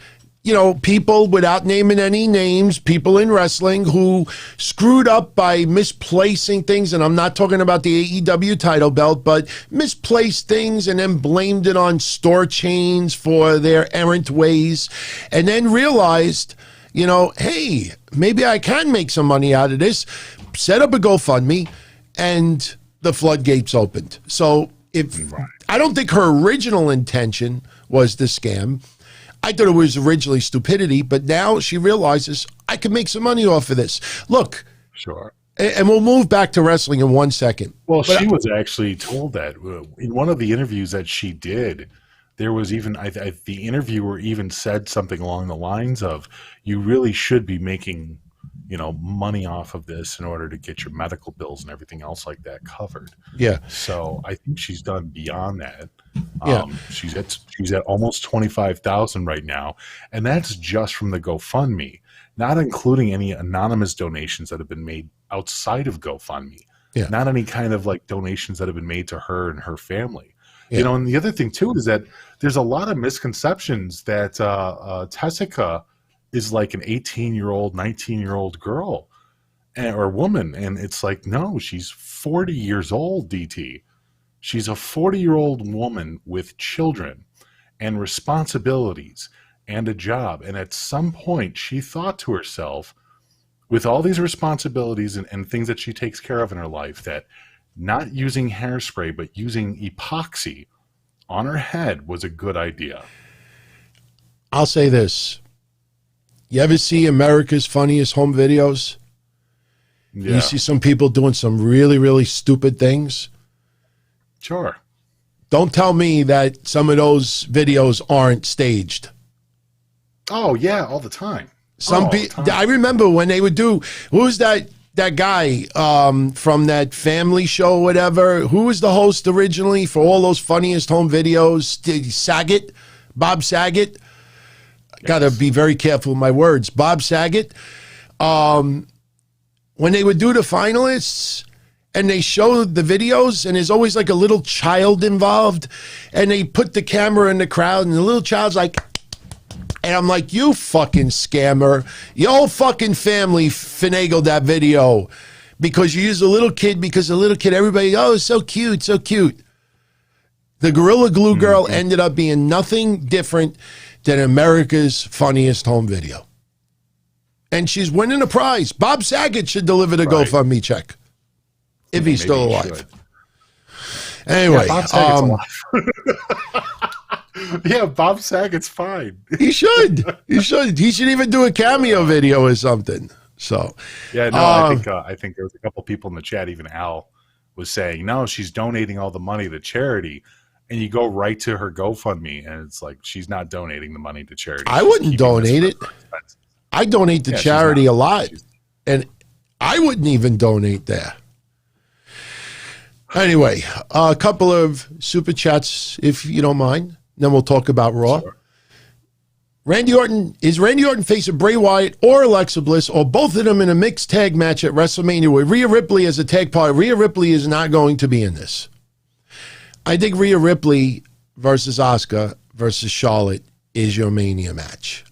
people without naming any names, people in wrestling who screwed up by misplacing things. And I'm not talking about the AEW title belt, but misplaced things and then blamed it on store chains for their errant ways. And then realized, hey, maybe I can make some money out of this. Set up a GoFundMe and the floodgates opened. So I don't think her original intention was the scam. I thought it was originally stupidity, but now she realizes I can make some money off of this. Look, sure. and we'll move back to wrestling in 1 second. Well, she was actually told that in one of the interviews that she did. There was even the interviewer even said something along the lines of, "You really should be making, money off of this in order to get your medical bills and everything else like that covered." Yeah. So I think she's done beyond that. Yeah. She's at almost 25,000 right now, and that's just from the GoFundMe, not including any anonymous donations that have been made outside of GoFundMe. Yeah. Not any kind of like donations that have been made to her and her family. Yeah. And the other thing too is that there's a lot of misconceptions that Tessica is like an 18-year-old, 19-year-old girl or woman. And it's like, no, she's 40 years old, DT. She's a 40-year-old woman with children and responsibilities and a job. And at some point, she thought to herself, with all these responsibilities and things that she takes care of in her life, that not using hairspray, but using epoxy on her head was a good idea. I'll say this. You ever see America's Funniest Home Videos? Yeah. You see some people doing some really, really stupid things. Sure. Don't tell me that some of those videos aren't staged. Oh, yeah, all the time. Some people, I remember when they would do, who was that guy from that family show, whatever? Who was the host originally for all those Funniest Home Videos? Saget? Bob Saget? Yes. Got to be very careful with my words. Bob Saget. When they would do the finalists and they show the videos and there's always like a little child involved and they put the camera in the crowd and the little child's like, and I'm like, you fucking scammer. Your whole fucking family finagled that video because you used a little kid, because the little kid, everybody, oh, so cute, so cute. The Gorilla Glue girl ended up being nothing different than America's Funniest Home Video. And she's winning a prize. Bob Saget should deliver the GoFundMe check if he's still alive. Anyway. Yeah, Bob Saget's alive. Yeah, Bob Saget's fine. He should. He should. He should even do a cameo video or something. So, yeah, no, I think there was a couple people in the chat. Even Al was saying, no, she's donating all the money to charity, and you go right to her GoFundMe, and it's like she's not donating the money to charity. I wouldn't donate it. I donate to charity a lot, and I wouldn't even donate there. Anyway, a couple of super chats, if you don't mind. Then we'll talk about Raw. Sure. Randy Orton facing Bray Wyatt or Alexa Bliss, or both of them in a mixed tag match at WrestleMania with Rhea Ripley as a tag partner? Rhea Ripley is not going to be in this. I think Rhea Ripley versus Asuka versus Charlotte is your Mania match.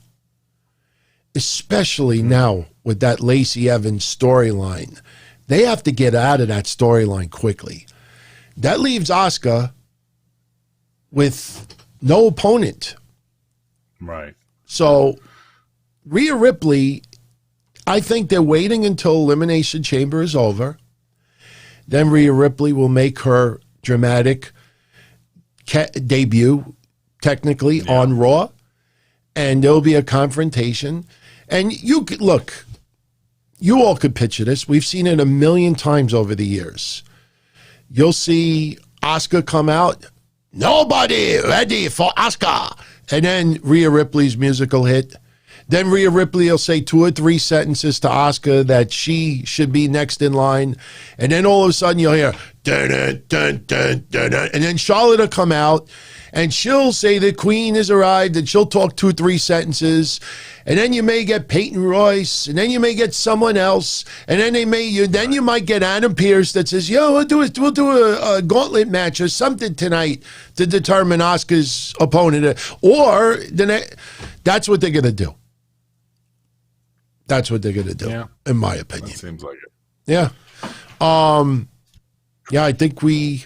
Especially now with that Lacey Evans storyline. They have to get out of that storyline quickly. That leaves Asuka with no opponent. Right. So Rhea Ripley, I think they're waiting until Elimination Chamber is over. Then Rhea Ripley will make her dramatic debut, technically, on Raw. And there'll be a confrontation. And you could, look, you all could picture this. We've seen it a million times over the years. You'll see Asuka come out, nobody ready for Asuka. And then Rhea Ripley's musical hit. Then Rhea Ripley will say 2 or 3 sentences to Asuka that she should be next in line. And then all of a sudden you'll hear, dun, dun, dun, dun, dun, dun. And then Charlotte will come out and she'll say the queen has arrived and she'll talk 2 or 3 sentences. And then you may get Peyton Royce, and then you may get someone else, and then you might get Adam Pearce that says, "Yo, we'll do a gauntlet match or something tonight to determine Asuka's opponent." Or that's what they're gonna do. That's what they're gonna do, in my opinion. That seems like it. Yeah. Yeah, I think we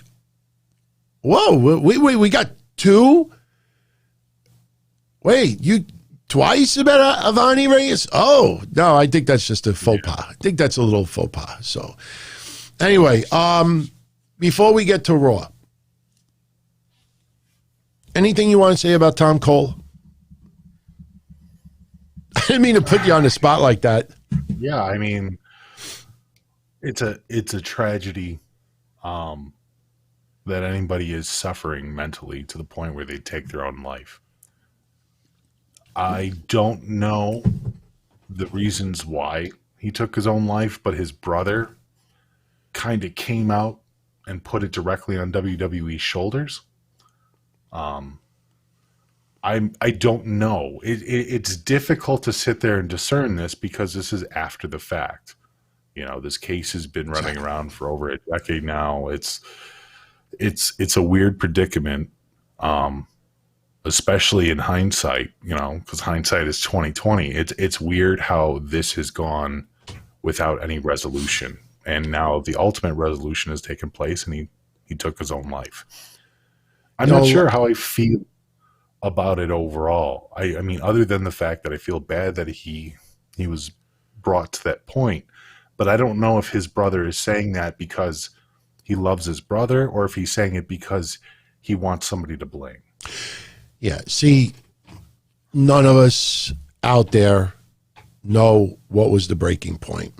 got 2. Wait, you twice about Avani Reyes? Oh, no, I think that's just a faux pas. I think that's a little faux pas. So, anyway, before we get to Raw, anything you want to say about Tom Cole? I didn't mean to put you on the spot like that. Yeah, I mean, it's a tragedy that anybody is suffering mentally to the point where they take their own life. I don't know the reasons why he took his own life, but his brother kind of came out and put it directly on WWE's shoulders. I don't know. It's difficult to sit there and discern this because this is after the fact. You know, this case has been running around for over a decade now. It's a weird predicament, especially in hindsight. You know, because hindsight is 2020. It's weird how this has gone without any resolution, and now the ultimate resolution has taken place, and he took his own life. I'm not sure how I feel about it overall. I mean, other than the fact that I feel bad that he was brought to that point, but I don't know if his brother is saying that because he loves his brother or if he's saying it because he wants somebody to blame. Yeah. See, none of us out there know what was the breaking point.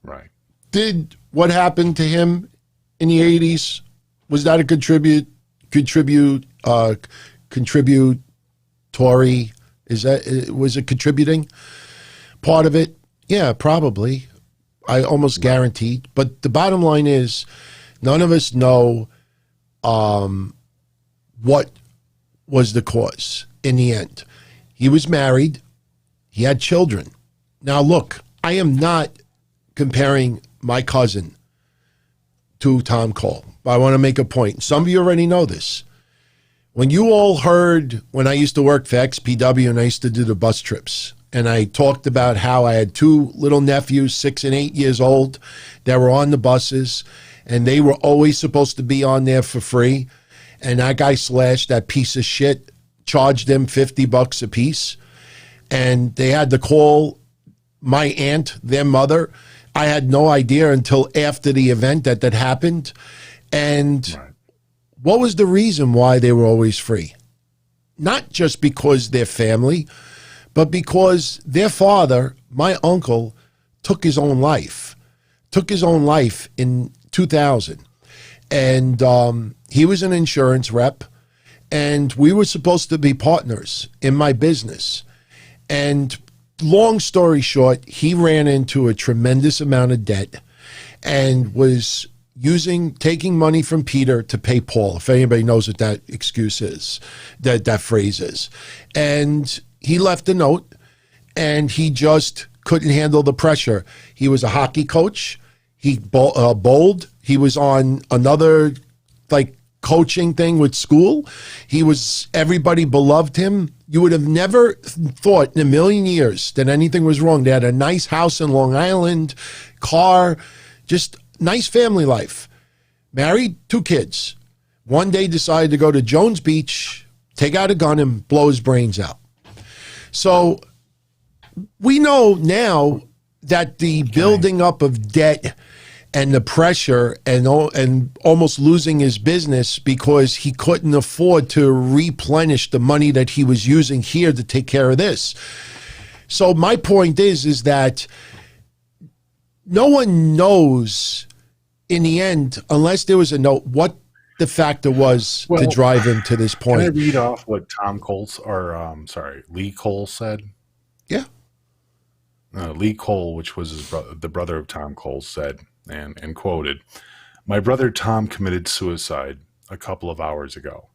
Right. Did what happened to him in the 80s, was that a contributory? Was it contributing part of it? Yeah, probably. I almost guaranteed. But the bottom line is, none of us know what was the cause in the end. He was married. He had children. Now, look, I am not comparing my cousin to Tom Cole. But I want to make a point. Some of you already know this. When you all heard, when I used to work for XPW and I used to do the bus trips, and I talked about how I had two little nephews, 6 and 8 years old, that were on the buses, and they were always supposed to be on there for free, and that guy Slash, that piece of shit, charged them $50 a piece, and they had to call my aunt, their mother. I had no idea until after the event that happened, and what was the reason why they were always free? Not just because they're family, but because their father, my uncle, took his own life in 2000. And he was an insurance rep, and we were supposed to be partners in my business. And long story short, he ran into a tremendous amount of debt and was taking money from Peter to pay Paul, if anybody knows what that excuse is, that phrase is. And he left a note, and he just couldn't handle the pressure. He was a hockey coach. He bowled. He was on another coaching thing with school. Everybody beloved him. You would have never thought in a million years that anything was wrong. They had a nice house in Long Island, car, just nice family life. Married, 2 kids. One day decided to go to Jones Beach, take out a gun and blow his brains out. So we know now that the building up of debt and the pressure and almost losing his business because he couldn't afford to replenish the money that he was using here to take care of this. So my point is that no one knows in the end, unless there was a note, what the factor was to drive him to this point. Can I read off what Lee Cole said? Yeah. Lee Cole, which was the brother of Tom Cole, said, and quoted, "My brother Tom committed suicide a couple of hours ago.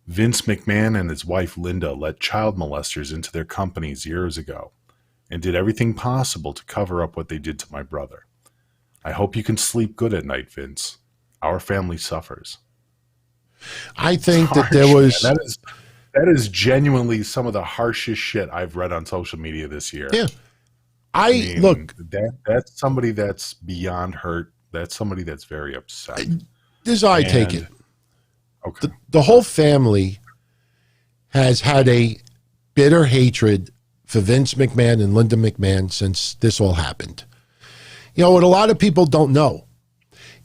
Vince McMahon and his wife Linda let child molesters into their companies years ago and did everything possible to cover up what they did to my brother. I hope you can sleep good at night, Vince. Our family suffers." I think that there was... That is genuinely some of the harshest shit I've read on social media this year. Yeah. Look, that's somebody that's beyond hurt. That's somebody that's very upset. This is how I take it. Okay. The whole family has had a bitter hatred for Vince McMahon and Linda McMahon since this all happened. You know, what a lot of people don't know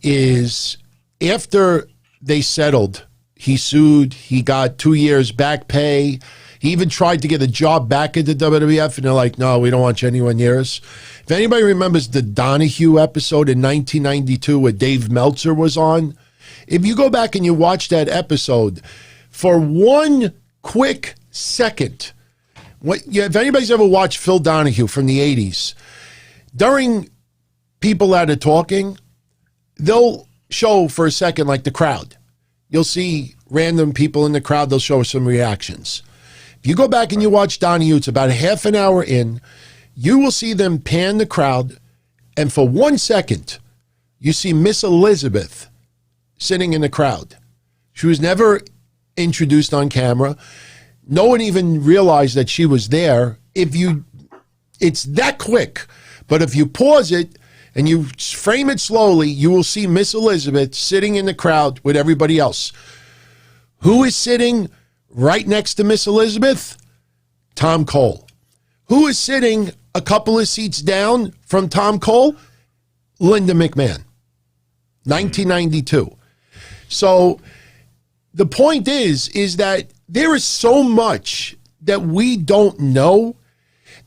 is after they settled, He sued. He got 2 years back pay. He even tried to get a job back at the WWF, and they're like, no, we don't want you anywhere near us. If anybody remembers the Donahue episode in 1992 where Dave Meltzer was on, if you go back and you watch that episode, for one quick second, if anybody's ever watched Phil Donahue from the 80s, during people that are talking, they'll show for a second like the crowd. You'll see random people in the crowd, they'll show some reactions. If you go back and you watch Donahue, it's about a half an hour in, you will see them pan the crowd, and for 1 second, you see Miss Elizabeth sitting in the crowd. She was never introduced on camera. No one even realized that she was there. It's that quick. But if you pause it and you frame it slowly, you will see Miss Elizabeth sitting in the crowd with everybody else. Who is sitting right next to Miss Elizabeth? Tom Cole. Who is sitting a couple of seats down from Tom Cole? Linda McMahon. 1992. So the point is that there is so much that we don't know,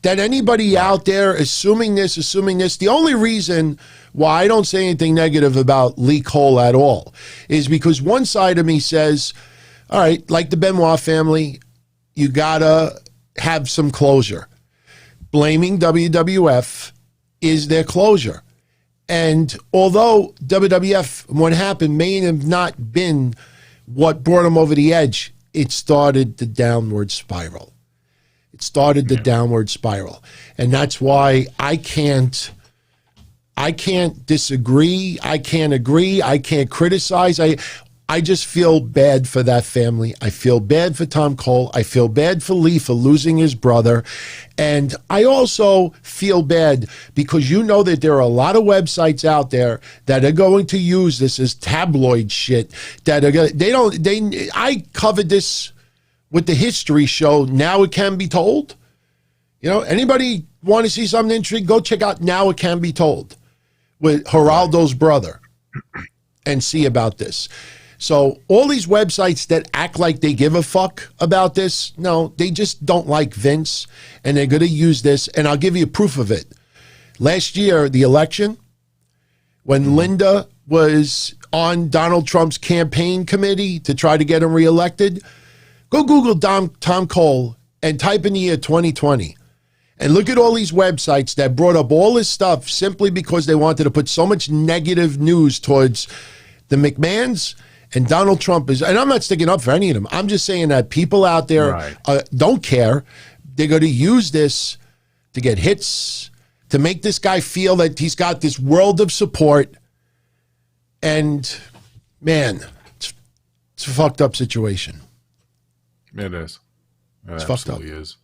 that anybody out there assuming this. The only reason why I don't say anything negative about Lee Cole at all is because one side of me says, all right, like the Benoit family, you gotta have some closure. Blaming WWF is their closure. And although WWF, what happened, may have not been what brought them over the edge, it started the downward spiral. And that's why I can't disagree. I can't agree. I can't criticize. I just feel bad for that family. I feel bad for Tom Cole. I feel bad for Lee for losing his brother. And I also feel bad because you know that there are a lot of websites out there that are going to use this as tabloid shit. I covered this with the history show, Now It Can Be Told. You know, anybody want to see something interesting, go check out Now It Can Be Told with Geraldo's brother and see about this. So all these websites that act like they give a fuck about this, no, they just don't like Vince, and they're going to use this, and I'll give you proof of it. Last year, the election, when Linda was on Donald Trump's campaign committee to try to get him reelected, go Google Tom Cole and type in the year 2020 and look at all these websites that brought up all this stuff simply because they wanted to put so much negative news towards the McMahons. And Donald Trump is, and I'm not sticking up for any of them. I'm just saying that people out there don't care. They're going to use this to get hits, to make this guy feel that he's got this world of support. And, man, it's a fucked up situation. It is. It absolutely is.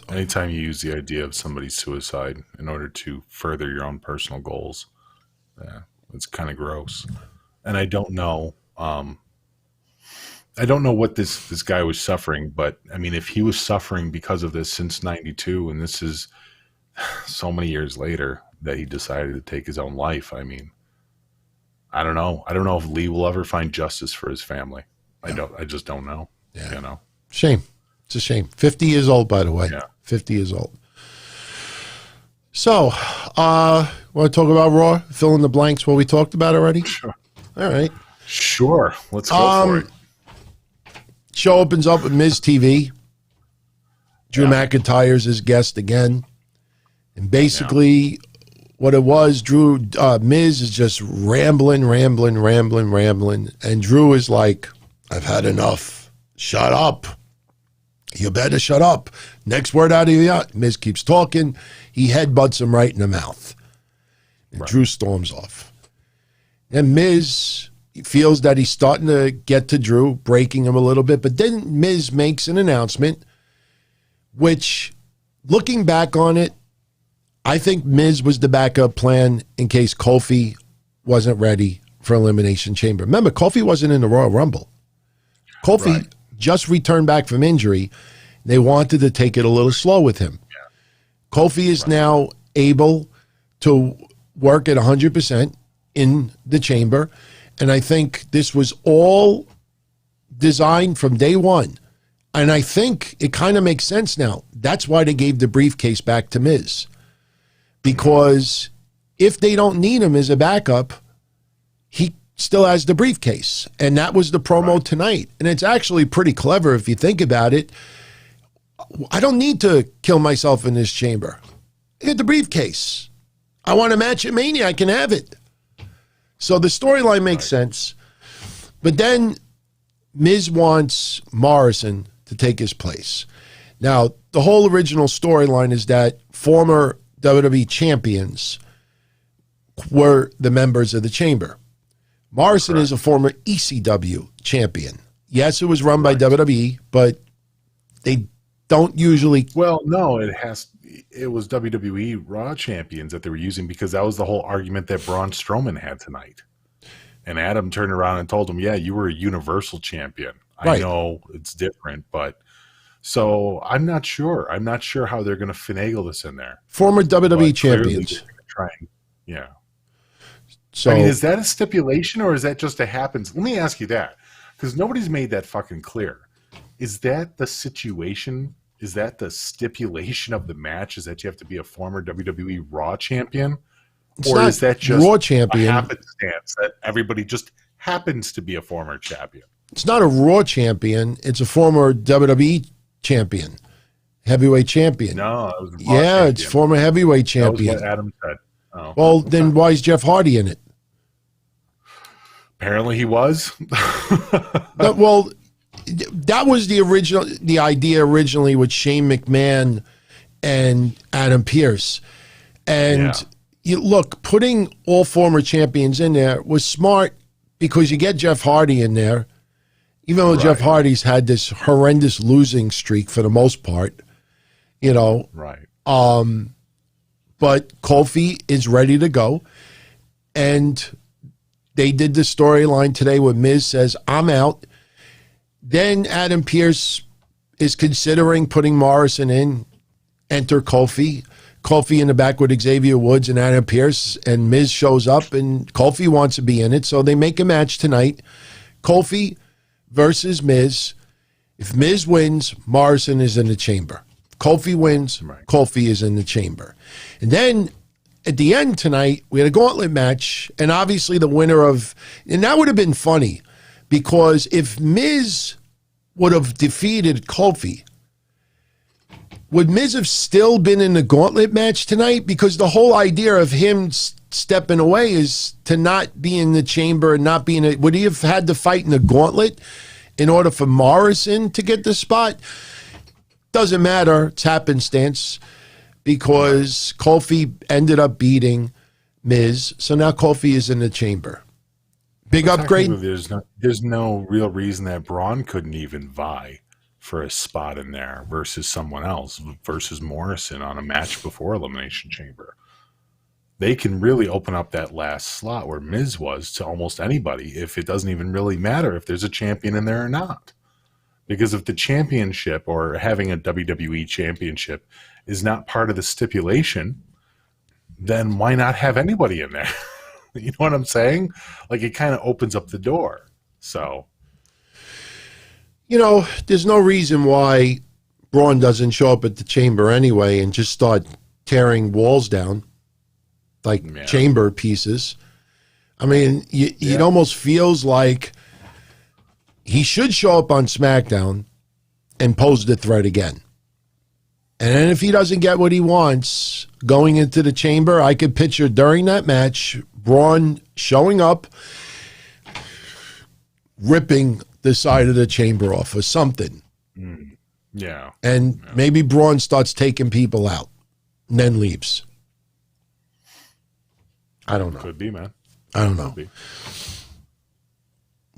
Anytime you use the idea of somebody's suicide in order to further your own personal goals, it's kind of gross. And I don't know. I don't know what this guy was suffering, but I mean, if he was suffering because of this since 92, and this is so many years later that he decided to take his own life, I mean, I don't know. I don't know if Lee will ever find justice for his family. I just don't know. Yeah. You know, shame. It's a shame. 50 years old, by the way. Yeah. 50 years old. So, want to talk about Raw? Fill in the blanks what we talked about already? Sure. All right. Sure. Let's go for it. Show opens up with Miz TV. Drew McIntyre's his guest again. And basically what it was, Miz is just rambling. And Drew is like, I've had enough. Shut up. You better shut up. Next word out of your mouth. Miz keeps talking. He headbutts him right in the mouth. And Drew storms off. And Miz feels that he's starting to get to Drew, breaking him a little bit. But then Miz makes an announcement, which, looking back on it, I think Miz was the backup plan in case Kofi wasn't ready for Elimination Chamber. Remember, Kofi wasn't in the Royal Rumble. Kofi just returned back from injury. They wanted to take it a little slow with him. Yeah. Kofi is now able to work at 100% in the chamber. And I think this was all designed from day one. And I think it kind of makes sense now. That's why they gave the briefcase back to Miz. Because if they don't need him as a backup, he still has the briefcase. And that was the promo tonight. And it's actually pretty clever if you think about it. I don't need to kill myself in this chamber. I get the briefcase. I want a match at Mania. I can have it. So the storyline makes sense. But then Miz wants Morrison to take his place. Now, the whole original storyline is that former WWE champions were the members of the chamber. Morrison is a former ECW champion. Yes, it was run by WWE, but they don't usually... Well, no, it was WWE Raw champions that they were using because that was the whole argument that Braun Strowman had tonight. And Adam turned around and told him, yeah, you were a Universal champion. I know it's different, but... So I'm not sure. I'm not sure how they're going to finagle this in there. Former WWE champions. Yeah. So, I mean, is that a stipulation or is that just a happens? Let me ask you that, because nobody's made that fucking clear. Is that the situation? Is that the stipulation of the match? Is that you have to be a former WWE Raw champion? Or is that just Raw champion. A happenstance that everybody just happens to be a former champion? It's not a Raw champion. It's a former WWE champion, heavyweight champion. No, it was a Raw champion. It's former heavyweight champion. That was what Adam said. Oh, well, then why is Jeff Hardy in it? Apparently he was. Well, that was the idea originally with Shane McMahon and Adam Pearce. And you look, putting all former champions in there was smart because you get Jeff Hardy in there. Even though Jeff Hardy's had this horrendous losing streak for the most part, you know. Right. But Kofi is ready to go. And they did the storyline today where Miz says, I'm out. Then Adam Pearce is considering putting Morrison in. Enter Kofi. Kofi in the back with Xavier Woods and Adam Pearce. And Miz shows up and Kofi wants to be in it. So they make a match tonight. Kofi versus Miz. If Miz wins, Morrison is in the chamber. Kofi wins, Kofi is in the chamber. And then at the end tonight, we had a gauntlet match, and obviously the winner of, and that would have been funny, because if Miz would have defeated Kofi, would Miz have still been in the gauntlet match tonight? Because the whole idea of him stepping away is to not be in the chamber and not be in it. Would he have had to fight in the gauntlet in order for Morrison to get the spot? Doesn't matter. It's happenstance because Kofi ended up beating Miz. So now Kofi is in the chamber. Big upgrade. There's no real reason that Braun couldn't even vie for a spot in there versus someone else, versus Morrison on a match before Elimination Chamber. They can really open up that last slot where Miz was to almost anybody if it doesn't even really matter if there's a champion in there or not. Because if the championship or having a WWE championship is not part of the stipulation, then why not have anybody in there? You know what I'm saying? Like, it kind of opens up the door. So, you know, there's no reason why Braun doesn't show up at the chamber anyway and just start tearing walls down like chamber pieces. I mean, it almost feels like he should show up on SmackDown and pose the threat again. And then if he doesn't get what he wants going into the chamber, I could picture during that match, Braun showing up, ripping the side of the chamber off or something. Yeah. And maybe Braun starts taking people out and then leaves. I don't know. Could be, man. I don't know.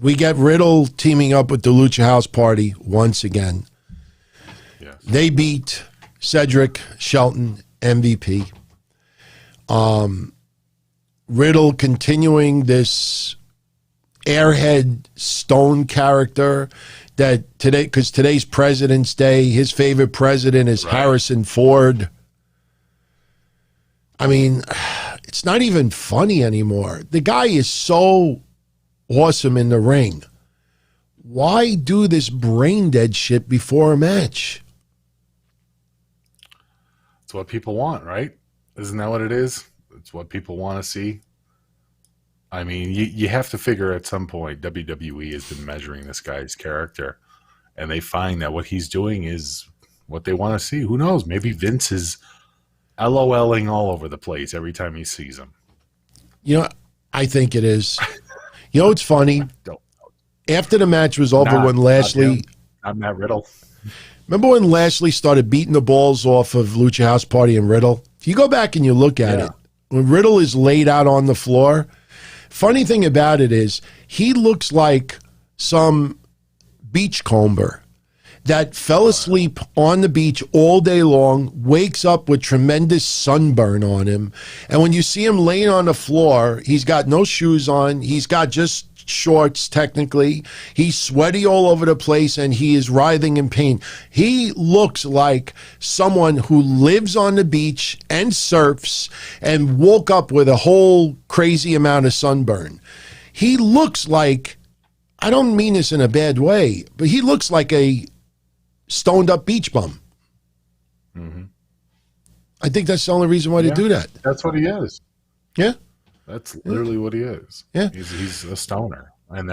We get Riddle teaming up with the Lucha House Party once again. Yes. They beat Cedric, Shelton, MVP. Riddle continuing this airhead stone character that today, because today's President's Day, his favorite president is Harrison Ford. I mean, it's not even funny anymore. The guy is so awesome in the ring. why do this brain dead shit before a match? It's what people want, right? Isn't that what it is? It's what people want to see. I mean, you have to figure at some point WWE has been measuring this guy's character, and they find that what he's doing is what they want to see. Who knows? Maybe Vince is LOLing all over the place every time he sees him. You know, I think it is. You know, it's funny. After the match was over, when Lashley... I'm Matt Riddle. Remember when Lashley started beating the balls off of Lucha House Party and Riddle? If you go back and you look at it, when Riddle is laid out on the floor, funny thing about it is he looks like some beachcomber that fell asleep on the beach all day long, wakes up with tremendous sunburn on him. And when you see him laying on the floor, he's got no shoes on. He's got just shorts, technically. He's sweaty all over the place, and he is writhing in pain. He looks like someone who lives on the beach and surfs and woke up with a whole crazy amount of sunburn. He looks like, I don't mean this in a bad way, but he looks like a stoned up beach bum. Mm-hmm. I think that's the only reason why they do that. That's what he is. Yeah. That's literally what he is. Yeah. He's a stoner. And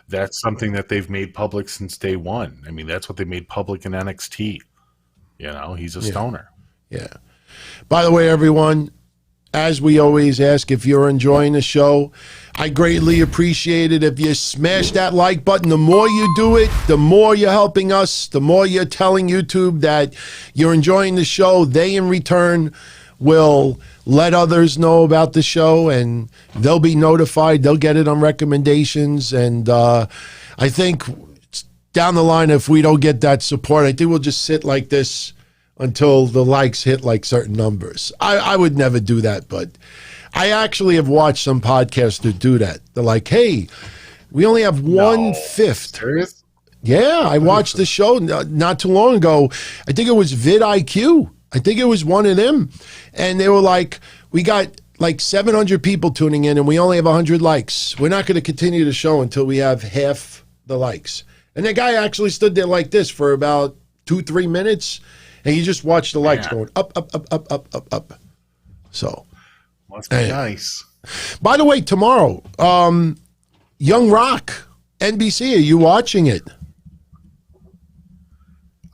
that's something that they've made public since day one. I mean, that's what they made public in NXT. You know, he's a stoner. Yeah. By the way, everyone, as we always ask, if you're enjoying the show, I greatly appreciate it if you smash that like button. The more you do it, the more you're helping us, the more you're telling YouTube that you're enjoying the show. They, in return, will let others know about the show, and they'll be notified. They'll get it on recommendations. And I think down the line, if we don't get that support, I think we'll just sit like this until the likes hit like certain numbers. I would never do that, but I actually have watched some podcasters do that. They're like, hey, we only have 1/5. Serious? Yeah, I watched the show not too long ago. I think it was vidIQ. I think it was one of them. And they were like, we got like 700 people tuning in and we only have 100 likes. We're not going to continue the show until we have half the likes. And the guy actually stood there like this for about 2-3 minutes. And you just watch the likes going up, up, up, up, up, up, up. So. Must be nice. By the way, tomorrow, Young Rock, NBC, are you watching it?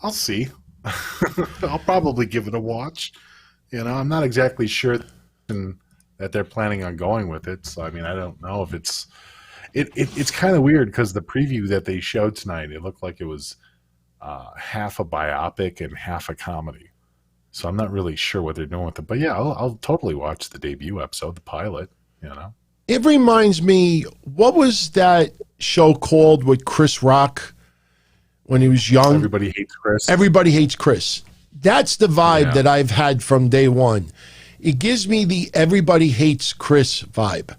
I'll see. I'll probably give it a watch. You know, I'm not exactly sure that they're planning on going with it. So, I mean, I don't know if it's kind of weird because the preview that they showed tonight, it looked like it was half a biopic and half a comedy. So I'm not really sure what they're doing with it. But yeah, I'll totally watch the debut episode, the pilot, you know. It reminds me, what was that show called with Chris Rock when he was young? Everybody Hates Chris. Everybody Hates Chris. That's the vibe that I've had from day one. It gives me the Everybody Hates Chris vibe.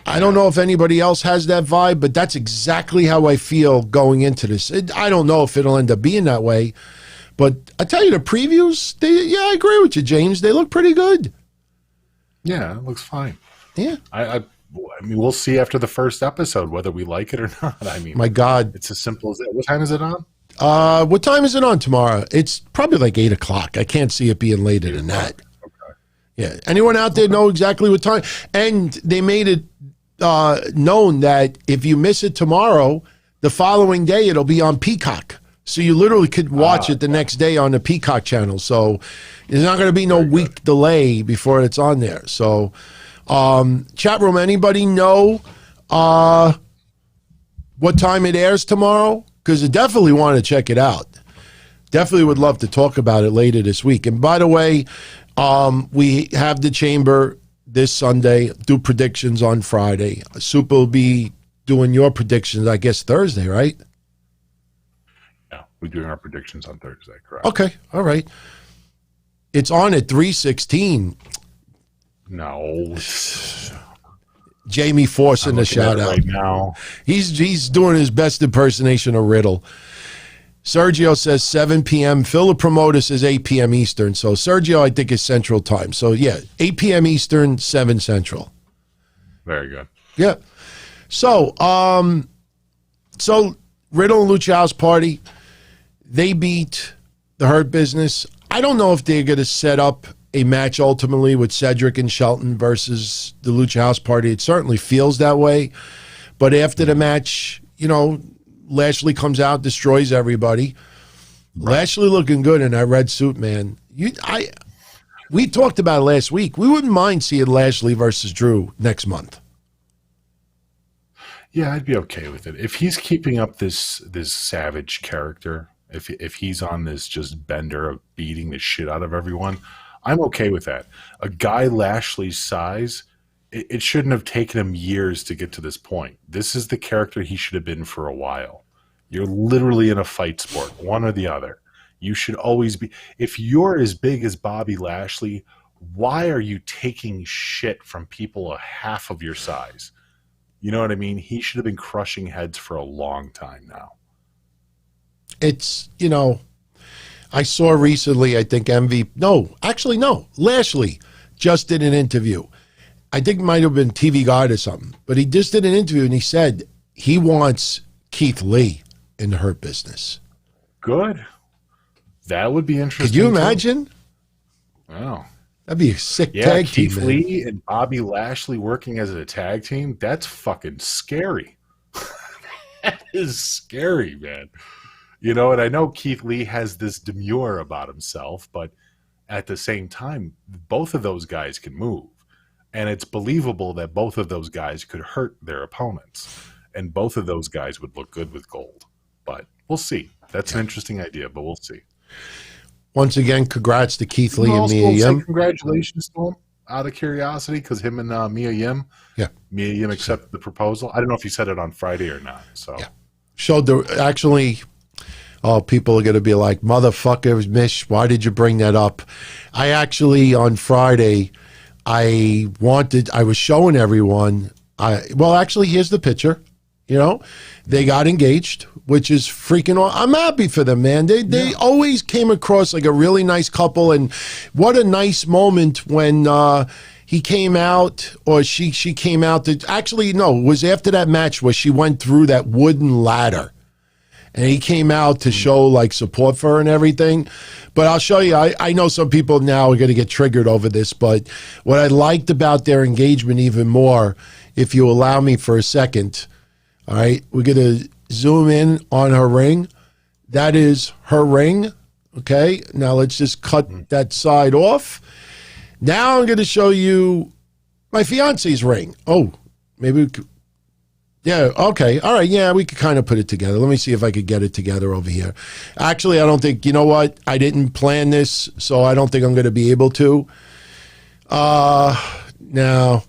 I don't know if anybody else has that vibe, but that's exactly how I feel going into this. I don't know if it'll end up being that way, but I tell you, the previews, I agree with you, James. They look pretty good. Yeah, it looks fine. Yeah. I mean, we'll see after the first episode whether we like it or not. I mean, my God. It's as simple as that. What time is it on? What time is it on tomorrow? It's probably like 8 o'clock. I can't see it being later than that. Okay. Yeah. Anyone out there know exactly what time? And they made it known that if you miss it tomorrow, the following day it'll be on Peacock. So you literally could watch it the next day on the Peacock channel. So there's not going to be no week delay before it's on there. So chat room, anybody know what time it airs tomorrow? Because I definitely want to check it out. Definitely would love to talk about it later this week. And by the way, we have the chamber this Sunday, do predictions on Friday. Super will be doing your predictions, I guess, Thursday, right? Yeah, we're doing our predictions on Thursday, correct? Okay, all right. It's on at 3:16. No. Jamie forcing a shout out right now. He's doing his best impersonation of Riddle. Sergio says 7 p.m. Phil, the promoter, says 8 p.m. Eastern. So Sergio, I think, is Central Time. So yeah, 8 p.m. Eastern, 7 Central. Very good. Yeah. So So Riddle and Lucha House Party, they beat the Hurt Business. I don't know if they're going to set up a match ultimately with Cedric and Shelton versus the Lucha House Party. It certainly feels that way. But after the match, Lashley comes out, destroys everybody. Right. Lashley looking good in that red suit, man. We talked about it last week. We wouldn't mind seeing Lashley versus Drew next month. Yeah, I'd be okay with it. If he's keeping up this savage character, if he's on this just bender of beating the shit out of everyone, I'm okay with that. A guy Lashley's size, it shouldn't have taken him years to get to this point. This is the character he should have been for a while. You're literally in a fight sport, one or the other. You should always be. If you're as big as Bobby Lashley, why are you taking shit from people a half of your size? You know what I mean? He should have been crushing heads for a long time now. It's, I saw recently, I think Lashley just did an interview. I think it might have been TV Guide or something, but he just did an interview and he said he wants Keith Lee in the Hurt Business. Good. That would be interesting. Could you imagine? Wow. That'd be a sick tag team. Keith Lee and Bobby Lashley working as a tag team, that's fucking scary. That is scary, man. And I know Keith Lee has this demure about himself, but at the same time, both of those guys can move. And it's believable that both of those guys could hurt their opponents. And both of those guys would look good with gold. But we'll see. That's an interesting idea, but we'll see. Once again, congrats to Keith Lee and Mia Yim. Congratulations to him, out of curiosity, because him and Mia Yim accepted the proposal. I don't know if he said it on Friday or not. So showed people are going to be like, motherfuckers, Mish, why did you bring that up? I actually, on Friday, I was showing everyone. Here's the picture. They got engaged, which is freaking awesome. I'm happy for them, man. They always came across like a really nice couple, and what a nice moment when he came out, or she came out. It was after that match where she went through that wooden ladder, and he came out to show like support for her and everything. But I'll show you, I know some people now are going to get triggered over this, but what I liked about their engagement even more, if you allow me for a second. All right, we're going to zoom in on her ring. That is her ring. Okay, now let's just cut that side off. Now I'm going to show you my fiance's ring. Oh, maybe we could. Yeah, okay. All right, yeah, we could kind of put it together. Let me see if I could get it together over here. Actually, I don't think, you know what? I didn't plan this, so I don't think I'm going to be able to. No.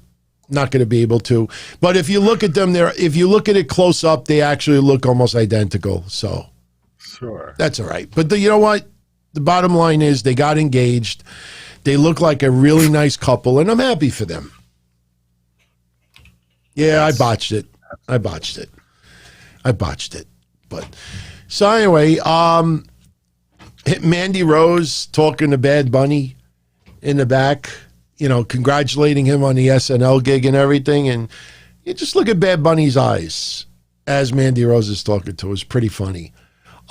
Not going to be able to. But if you look at them there, if you look at it close up, they actually look almost identical. So sure, that's all right. But you know what? The bottom line is they got engaged. They look like a really nice couple, and I'm happy for them. Yeah, I botched it. But so anyway, Mandy Rose talking to Bad Bunny in the back. Congratulating him on the SNL gig and everything. And you just look at Bad Bunny's eyes as Mandy Rose is talking to. It's pretty funny.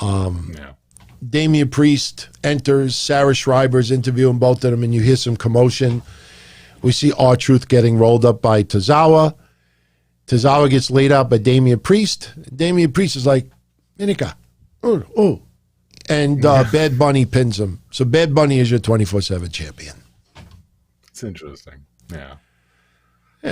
Damian Priest enters. Sarah Schreiber's interviewing both of them, and you hear some commotion. We see R-Truth getting rolled up by Tozawa. Tozawa gets laid out by Damian Priest. Damian Priest is like, Minika. Oh. And Bad Bunny pins him. So Bad Bunny is your 24/7 champion. It's interesting. Yeah.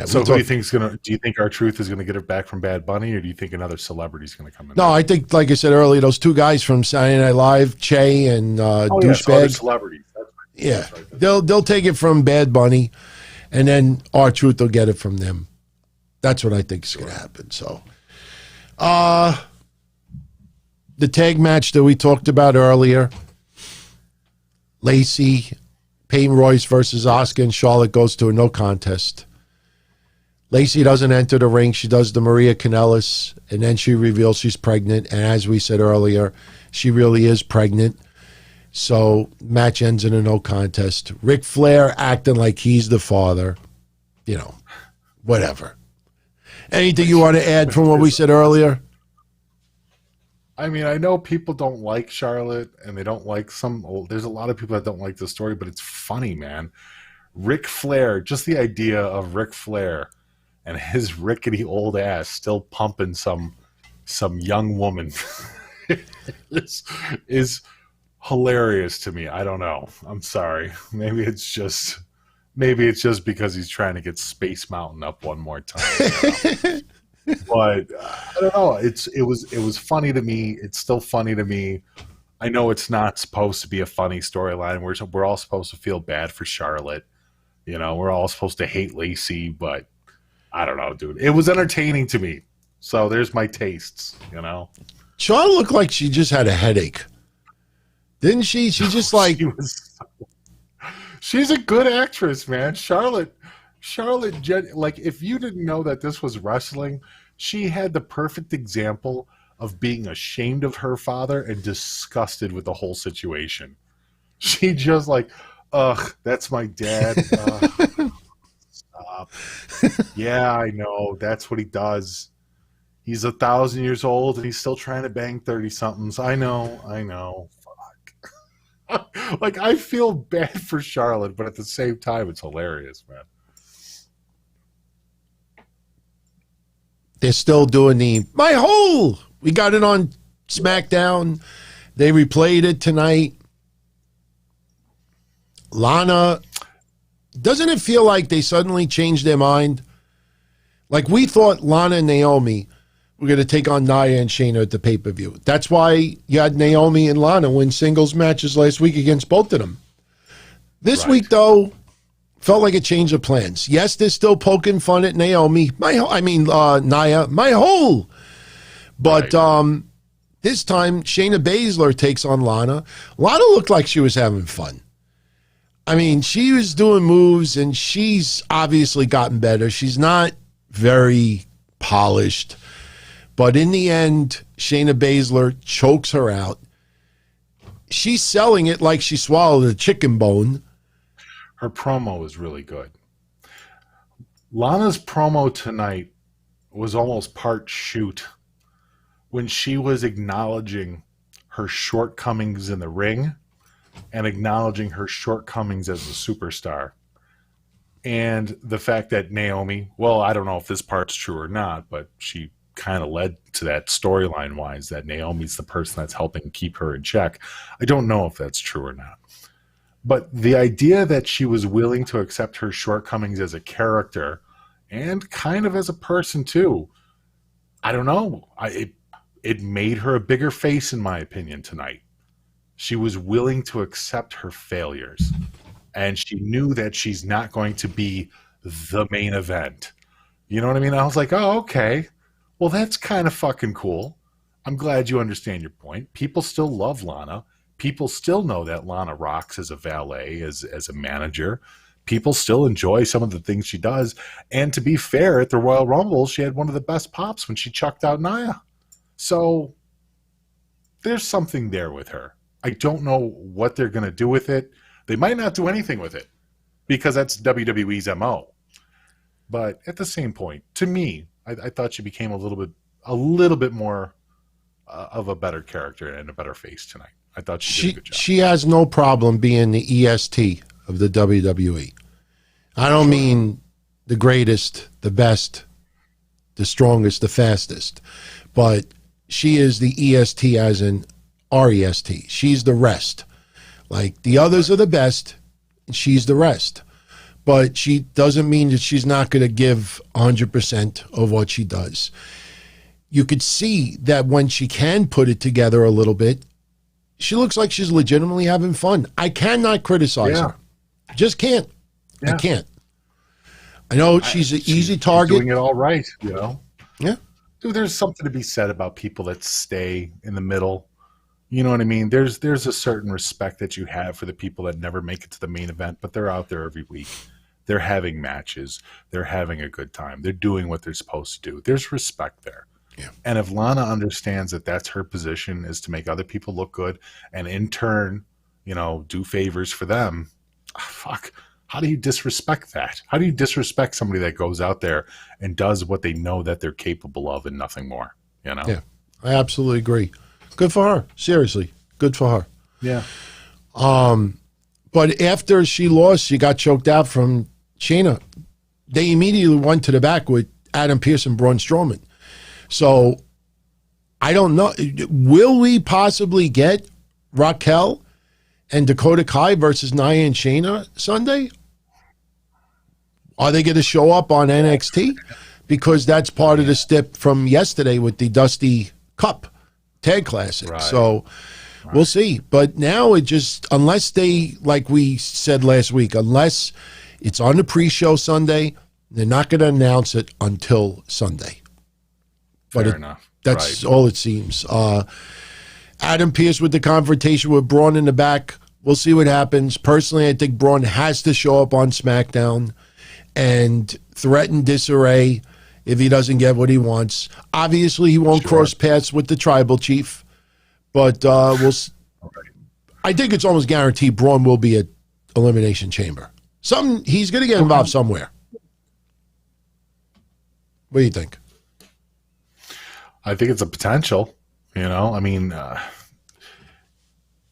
So who do you think do you think R-Truth is gonna get it back from Bad Bunny, or do you think another celebrity is gonna come in? No, I think, like I said earlier, those two guys from Saturday Night Live, Che and Douchebag. Celebrities. That's right. They'll take it from Bad Bunny, and then R-Truth will get it from them. That's what I think is gonna happen. So the tag match that we talked about earlier, Lacey, Peyton Royce versus Asuka, and Charlotte goes to a no contest. Lacey doesn't enter the ring. She does the Maria Kanellis, and then she reveals she's pregnant. And as we said earlier, she really is pregnant. So match ends in a no contest. Ric Flair acting like he's the father. Whatever. Anything you want to add from what we said earlier? I mean, I know people don't like Charlotte, and they don't like there's a lot of people that don't like the story, but it's funny, man. Ric Flair, just the idea of Ric Flair and his rickety old ass still pumping some young woman is hilarious to me. I don't know. I'm sorry. Maybe it's just because he's trying to get Space Mountain up one more time. But I don't know. It was funny to me. It's still funny to me. I know it's not supposed to be a funny storyline. We're all supposed to feel bad for Charlotte. You know, we're all supposed to hate Lacey, but I don't know, dude. It was entertaining to me. So there's my tastes, you know. Charlotte looked like she just had a headache. Didn't she? She just like... She's a good actress, man. Charlotte, like, if you didn't know that this was wrestling, she had the perfect example of being ashamed of her father and disgusted with the whole situation. She just like, ugh, that's my dad. Stop. Yeah, I know. That's what he does. He's 1,000 years old and he's still trying to bang 30-somethings. I know. Fuck. Like, I feel bad for Charlotte, but at the same time, it's hilarious, man. They're still doing my hole. We got it on SmackDown. They replayed it tonight. Lana, doesn't it feel like they suddenly changed their mind? Like, we thought Lana and Naomi were going to take on Nia and Shayna at the pay-per-view. That's why you had Naomi and Lana win singles matches last week against both of them. This week, though, felt like a change of plans. Yes, they're still poking fun at Naomi. Nia, my hole. But this time, Shayna Baszler takes on Lana. Lana looked like she was having fun. I mean, she was doing moves, and she's obviously gotten better. She's not very polished. But in the end, Shayna Baszler chokes her out. She's selling it like she swallowed a chicken bone. Her promo was really good. Lana's promo tonight was almost part shoot when she was acknowledging her shortcomings in the ring and acknowledging her shortcomings as a superstar. And the fact that Naomi, well, I don't know if this part's true or not, but she kind of led to that storyline wise that Naomi's the person that's helping keep her in check. I don't know if that's true or not. But the idea that she was willing to accept her shortcomings as a character and kind of as a person too, I don't know. It made her a bigger face, in my opinion, tonight. She was willing to accept her failures. And she knew that she's not going to be the main event. You know what I mean? I was like, oh, okay. Well, that's kind of fucking cool. I'm glad you understand your point. People still love Lana. People still know that Lana rocks as a valet, as a manager. People still enjoy some of the things she does. And to be fair, at the Royal Rumble, she had one of the best pops when she chucked out Nia. So there's something there with her. I don't know what they're going to do with it. They might not do anything with it because that's WWE's MO. But at the same point, to me, I thought she became a little bit more of a better character and a better face tonight. I thought she did a good job. She has no problem being the EST of the WWE. I don't mean the greatest, the best, the strongest, the fastest, but she is the EST as in REST. She's the rest. Like, the others are the best, and she's the rest. But she doesn't mean that she's not going to give 100% of what she does. You could see that when she can put it together a little bit, she looks like she's legitimately having fun. I cannot criticize her. Just can't. Yeah. I can't. I know she's an easy target. She's doing it all right, you know? Yeah. Dude, there's something to be said about people that stay in the middle. You know what I mean? There's a certain respect that you have for the people that never make it to the main event, but they're out there every week. They're having matches. They're having a good time. They're doing what they're supposed to do. There's respect there. Yeah. And if Lana understands that that's her position, is to make other people look good and in turn, you know, do favors for them, fuck, how do you disrespect that? How do you disrespect somebody that goes out there and does what they know that they're capable of and nothing more, you know? Yeah, I absolutely agree. Good for her. Seriously, good for her. Yeah. But after she lost, she got choked out from Shayna. They immediately went to the back with Adam Pearce and Braun Strowman. So I don't know. Will we possibly get Raquel and Dakota Kai versus Nia and Shayna Sunday? Are they going to show up on NXT? Because that's part of the stip from yesterday with the Dusty Cup Tag Classic. Right. So we'll see. But now it just, unless they, like we said last week, unless it's on the pre-show Sunday, they're not going to announce it until Sunday. Fair enough. That's all it seems. Adam Pearce with the confrontation with Braun in the back. We'll see what happens. Personally, I think Braun has to show up on SmackDown and threaten disarray if he doesn't get what he wants. Obviously, he won't cross paths with the tribal chief, but I think it's almost guaranteed Braun will be at Elimination Chamber. He's going to get involved somewhere. What do you think? I think it's a potential, I mean,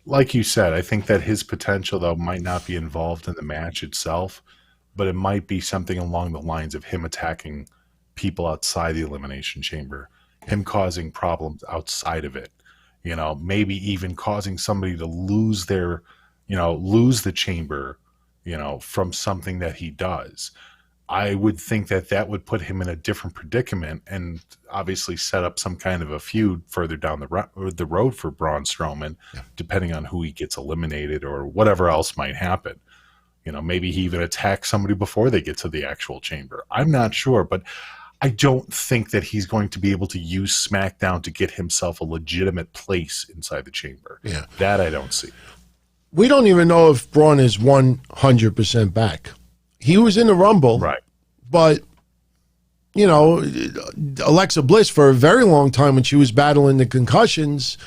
like you said, I think that his potential, though, might not be involved in the match itself, but it might be something along the lines of him attacking people outside the Elimination Chamber, him causing problems outside of it, maybe even causing somebody to lose lose the chamber, from something that he does. I would think that would put him in a different predicament and obviously set up some kind of a feud further down the road for Braun Strowman, depending on who he gets eliminated or whatever else might happen. Maybe he even attacks somebody before they get to the actual chamber. I'm not sure, but I don't think that he's going to be able to use SmackDown to get himself a legitimate place inside the chamber. Yeah. That I don't see. We don't even know if Braun is 100% back. He was in the Rumble, right? But, Alexa Bliss, for a very long time when she was battling the concussions,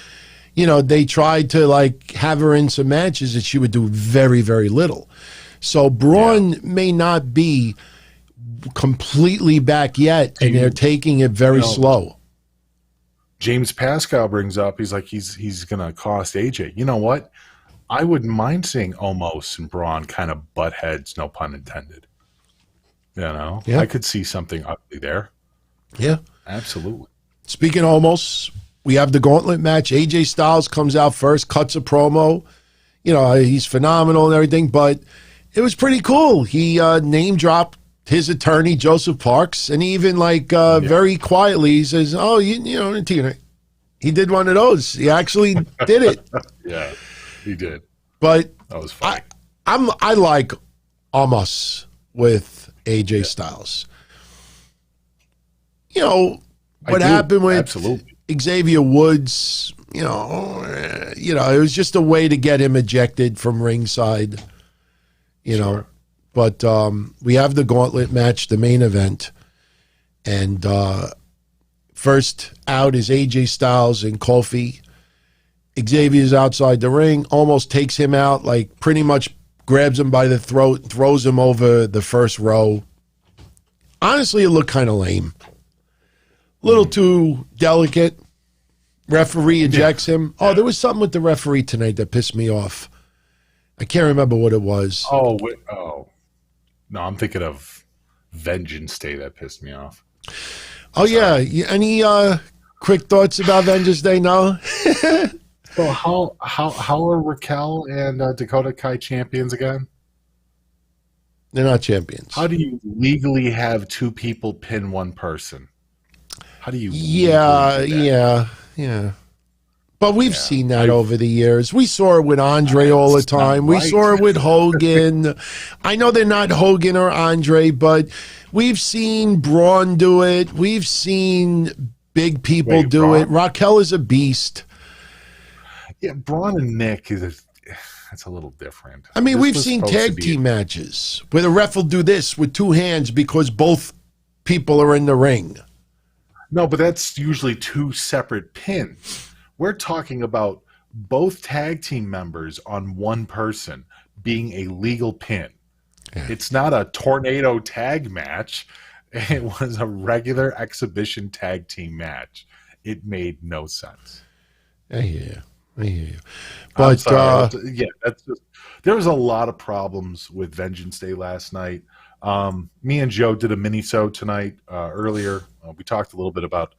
they tried to, have her in some matches and she would do very, very little. So Braun may not be completely back yet, and they're taking it very slow. James Pascal brings up, he's going to cost AJ. You know what? I wouldn't mind seeing Omos and Braun kind of butt heads, no pun intended. Yeah. I could see something ugly there. Yeah. Absolutely. Speaking of Omos, we have the gauntlet match. AJ Styles comes out first, cuts a promo. He's phenomenal and everything, but it was pretty cool. He name dropped his attorney, Joseph Parks, and he even very quietly he says, "Oh, Tina." He did one of those. He actually did it. Yeah, he did. But that was funny. I like Omos with AJ Styles. What happened with Xavier Woods, it was just a way to get him ejected from ringside, know. But we have the gauntlet match, the main event. And first out is AJ Styles and Kofi. Xavier's outside the ring, almost takes him out, pretty much grabs him by the throat, throws him over the first row. Honestly, it looked kind of lame. A little too delicate. Referee ejects him. Oh, there was something with the referee tonight that pissed me off. I can't remember what it was. Oh. No, I'm thinking of Vengeance Day that pissed me off. Oh, yeah. Any quick thoughts about Vengeance Day? No? So how are Raquel and Dakota Kai champions again? They're not champions. How do you legally have two people pin one person? How do you? Yeah. But we've seen that over the years. We saw it with Andre all the time. We saw it with Hogan. I know they're not Hogan or Andre, but we've seen Braun do it. We've seen big people do it. Raquel is a beast. Yeah, Braun and Nick that's a little different. I mean, we've seen tag team matches where the ref will do this with two hands because both people are in the ring. No, but that's usually two separate pins. We're talking about both tag team members on one person being a legal pin. Yeah. It's not a tornado tag match. It was a regular exhibition tag team match. It made no sense. I hear you. I'm But sorry. That's just, there was a lot of problems with Vengeance Day last night. Me and Joe did a mini-sode tonight earlier. We talked a little bit about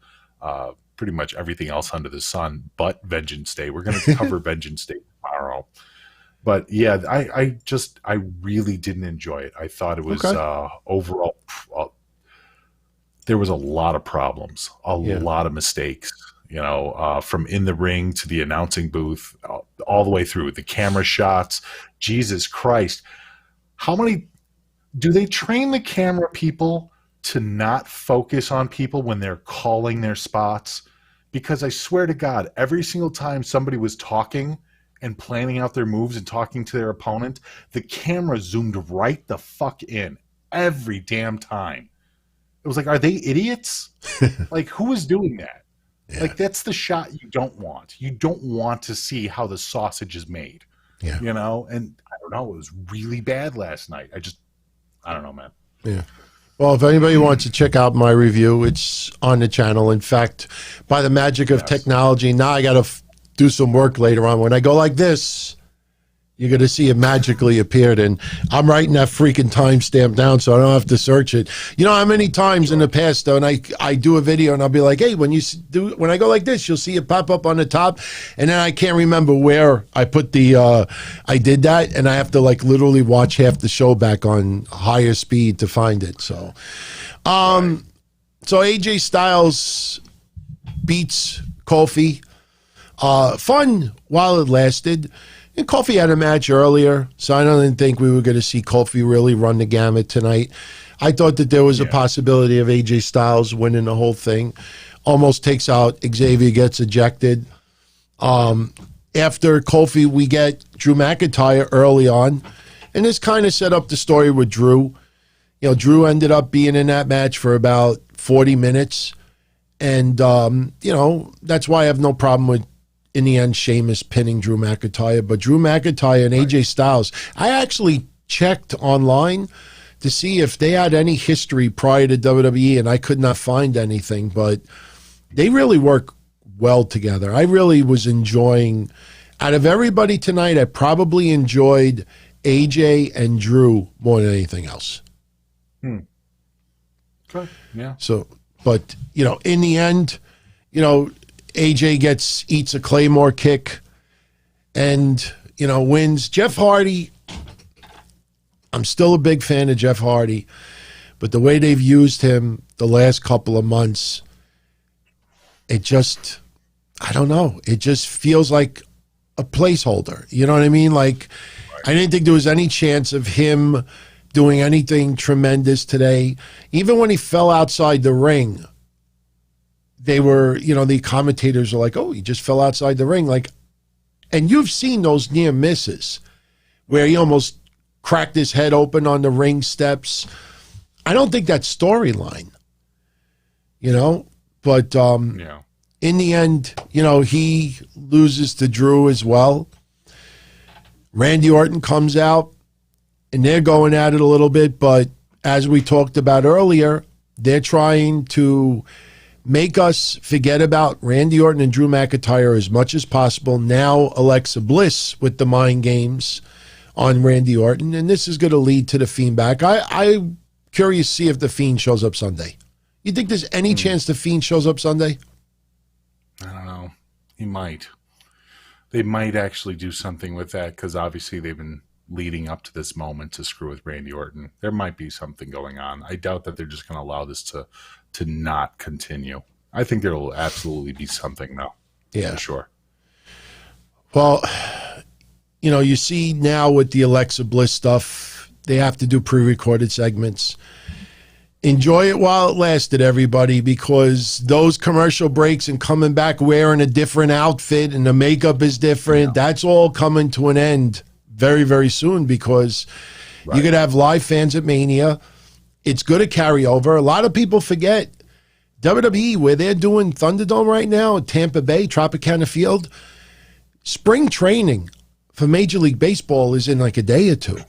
pretty much everything else under the sun but Vengeance Day. We're going to cover Vengeance Day tomorrow. But yeah, I really didn't enjoy it. I thought it was overall, there was a lot of problems, a lot of mistakes, from in the ring to the announcing booth, all the way through the camera shots. Jesus Christ. How many do they train the camera people to not focus on people when they're calling their spots? Because I swear to God, every single time somebody was talking and planning out their moves and talking to their opponent, the camera zoomed right the fuck in every damn time. It was like, are they idiots? Like, who is doing that? Yeah. Like, that's the shot you don't want. You don't want to see how the sausage is made. Yeah. And I don't know, it was really bad last night. I don't know, man. Yeah. Well, if anybody wants to check out my review, it's on the channel. In fact, by the magic of technology, now I got to do some work later on. When I go like this, you're going to see it magically appeared. And I'm writing that freaking timestamp down so I don't have to search it. You know how many times in the past, though, and I do a video and I'll be like, hey, when I go like this, you'll see it pop up on the top. And then I can't remember where I put I did that. And I have to like literally watch half the show back on higher speed to find it. So, so AJ Styles beats Kofi. Fun while it lasted. And Kofi had a match earlier, so I don't think we were going to see Kofi really run the gamut tonight. I thought that there was a possibility of AJ Styles winning the whole thing. Almost takes out Xavier, gets ejected. After Kofi, we get Drew McIntyre early on, and this kind of set up the story with Drew. Drew ended up being in that match for about 40 minutes, and, that's why I have no problem with, in the end, Sheamus pinning Drew McIntyre. But Drew McIntyre and AJ Styles, I actually checked online to see if they had any history prior to WWE, and I could not find anything. But they really work well together. I really was enjoying, out of everybody tonight, I probably enjoyed AJ and Drew more than anything else. Okay, yeah. So, but, in the end, AJ eats a Claymore kick and, wins. Jeff Hardy, I'm still a big fan of Jeff Hardy, but the way they've used him the last couple of months, it just, I don't know. It just feels like a placeholder. You know what I mean? Like, I didn't think there was any chance of him doing anything tremendous today. Even when he fell outside the ring, they were, the commentators are like, oh, he just fell outside the ring. Like, and you've seen those near misses where he almost cracked his head open on the ring steps. I don't think that's storyline, but in the end, he loses to Drew as well. Randy Orton comes out and they're going at it a little bit, but as we talked about earlier, they're trying to make us forget about Randy Orton and Drew McIntyre as much as possible. Now Alexa Bliss with the mind games on Randy Orton, and this is going to lead to the Fiend back. I'm curious to see if the Fiend shows up Sunday. You think there's any chance the Fiend shows up Sunday? I don't know. He might. They might actually do something with that because obviously they've been leading up to this moment to screw with Randy Orton. There might be something going on. I doubt that they're just going to allow this to not continue. I think there will absolutely be something, though. Yeah, for sure. Well, you see now with the Alexa Bliss stuff, they have to do pre-recorded segments. Enjoy it while it lasted, everybody, because those commercial breaks and coming back wearing a different outfit and the makeup is different, that's all coming to an end very, very soon because you're going to have live fans at Mania. It's going to carry over. A lot of people forget WWE, where they're doing Thunderdome right now at Tampa Bay, Tropicana Field. Spring training for Major League Baseball is in like a day or two.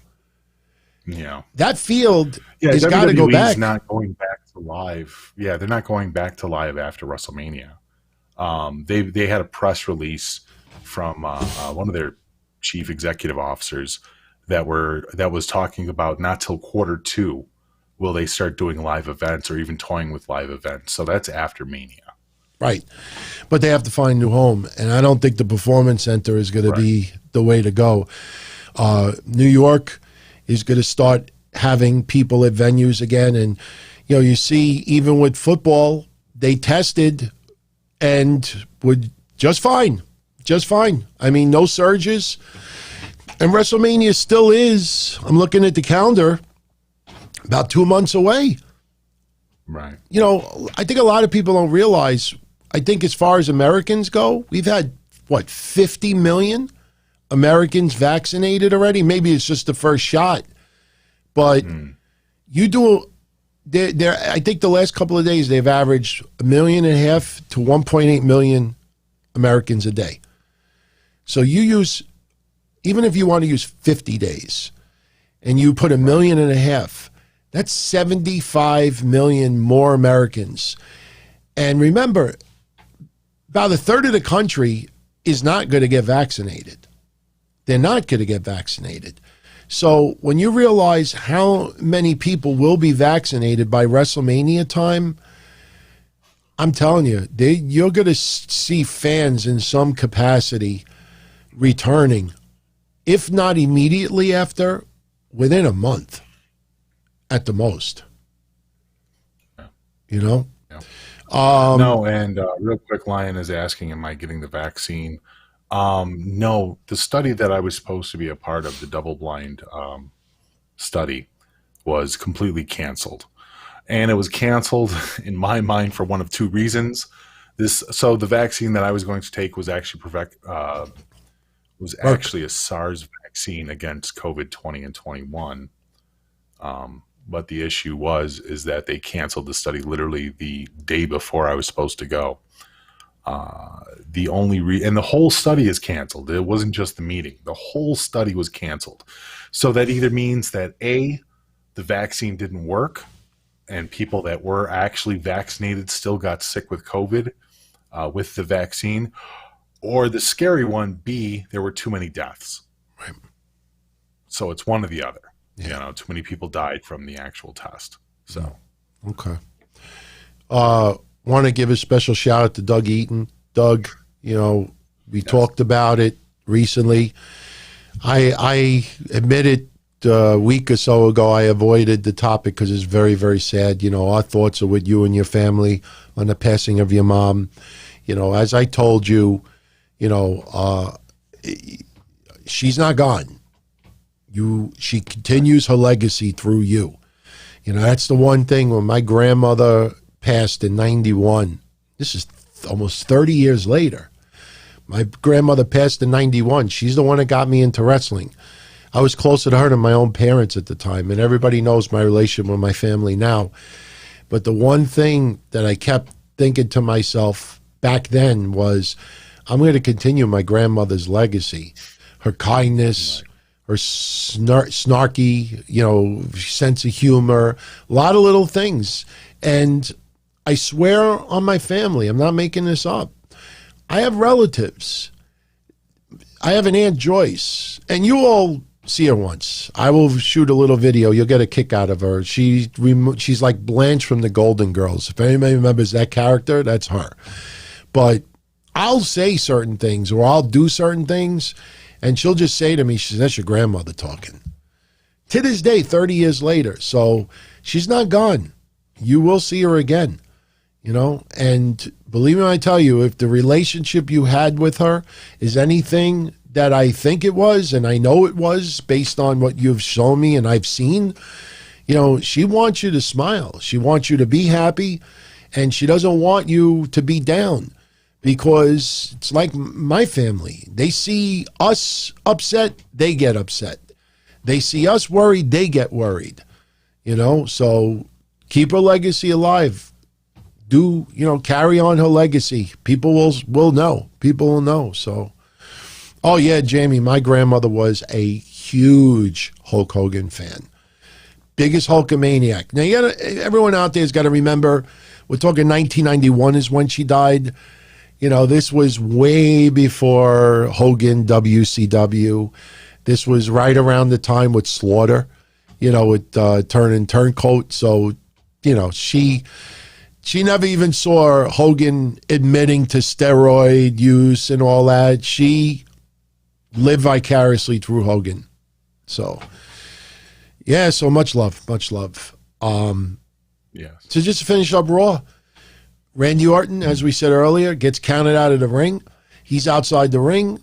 Yeah. That field has got to go back. Not going back to live. Yeah, they're not going back to live after WrestleMania. They had a press release from one of their chief executive officers that was talking about not till Q2 will they start doing live events or even toying with live events. So that's after Mania. Right. But they have to find a new home. And I don't think the Performance Center is going to be the way to go. New York is going to start having people at venues again. And, you know, you see, even with football, they tested and would just fine. Just fine. I mean, no surges. And WrestleMania still is, I'm looking at the calendar, about 2 months away. Right. You know, I think a lot of people don't realize, I think as far as Americans go, we've had, 50 million Americans vaccinated already? Maybe it's just the first shot. But you do, I think the last couple of days, they've averaged 1.5 million to 1.8 million Americans a day. So you use, even if you want to use 50 days, and you put 1.5 million, that's 75 million more Americans. And remember, about a third of the country is not going to get vaccinated. They're not going to get vaccinated. So when you realize how many people will be vaccinated by WrestleMania time, I'm telling you, you're going to see fans in some capacity returning, if not immediately after, within a month at the most. You know? Yeah. No, and real quick, Lion is asking, am I getting the vaccine? No, the study that I was supposed to be a part of, the double-blind study, was completely canceled. And it was canceled, in my mind, for one of two reasons. So the vaccine that I was going to take was actually a SARS vaccine against COVID-20 and 21. But the issue is that they canceled the study literally the day before I was supposed to go. And the whole study is canceled. It wasn't just the meeting. The whole study was canceled. So that either means that A, the vaccine didn't work, and people that were actually vaccinated still got sick with COVID with the vaccine, or the scary one, B, there were too many deaths. Right. So it's one or the other. Yeah. You know, too many people died from the actual test. So, okay. Want to give a special shout out to Doug Eaton. Doug, you know, we talked about it recently. I admitted a week or so ago I avoided the topic because it's very, very sad. You know, our thoughts are with you and your family on the passing of your mom. You know, as I told you, you know, she's not gone. She continues her legacy through you. You know, that's the one thing. When my grandmother passed in 91, this is almost 30 years later. My grandmother passed in 91. She's the one that got me into wrestling. I was closer to her than my own parents at the time, and everybody knows my relationship with my family now. But the one thing that I kept thinking to myself back then was, I'm going to continue my grandmother's legacy, her kindness, her snarky, you know, sense of humor, a lot of little things. And I swear on my family, I'm not making this up. I have relatives. I have an Aunt Joyce, and you all see her once. I will shoot a little video. You'll get a kick out of her. She's like Blanche from the Golden Girls. If anybody remembers that character, that's her. But I'll say certain things, or I'll do certain things, and she'll just say to me, she says, that's your grandmother talking. To this day, 30 years later. So she's not gone. You will see her again, you know? And believe me when I tell you, if the relationship you had with her is anything that I think it was, and I know it was based on what you've shown me and I've seen, you know, she wants you to smile. She wants you to be happy, and she doesn't want you to be down. Because it's like my family. They see us upset, they get upset. They see us worried, they get worried. You know, so keep her legacy alive. You know, carry on her legacy. People will know. People will know. So, oh yeah, Jamie, my grandmother was a huge Hulk Hogan fan. Biggest Hulkamaniac. Now, everyone out there has got to remember, we're talking 1991 is when she died. This was way before Hogan, WCW. This was right around the time with Slaughter, with Turn and Turncoat. So, she never even saw Hogan admitting to steroid use and all that. She lived vicariously through Hogan. So, yeah, so much love, much love. Yes. So just to finish up Raw, Randy Orton, as we said earlier, gets counted out of the ring. He's outside the ring,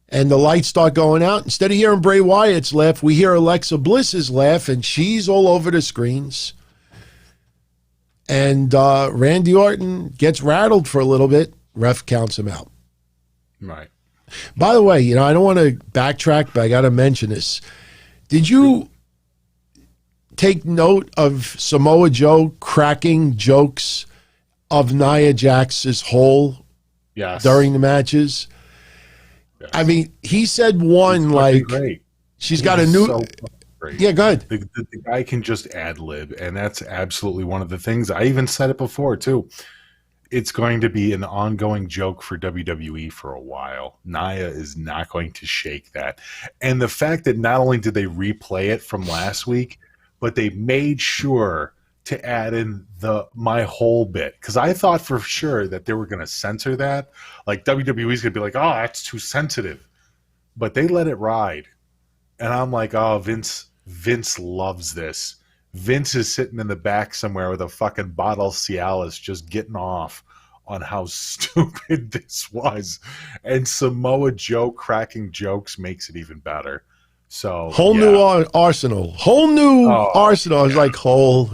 and the lights start going out. Instead of hearing Bray Wyatt's laugh, we hear Alexa Bliss's laugh, and she's all over the screens. And Randy Orton gets rattled for a little bit. Ref counts him out. Right. By the way, I don't want to backtrack, but I got to mention this. Did you take note of Samoa Joe cracking jokes of Nia Jax's hole during the matches? Yes. I mean, he said one like, great. She's got a new... So great. Yeah, go ahead. The guy can just ad-lib, and that's absolutely one of the things. I even said it before, too. It's going to be an ongoing joke for WWE for a while. Nia is not going to shake that. And the fact that not only did they replay it from last week, but they made sure to add in the my whole bit. Because I thought for sure that they were going to censor that. Like WWE's going to be like, oh, that's too sensitive. But they let it ride. And I'm like, oh, Vince loves this. Vince is sitting in the back somewhere with a fucking bottle of Cialis just getting off on how stupid this was. And Samoa Joe cracking jokes makes it even better. So whole new arsenal. Whole new arsenal. It's like whole.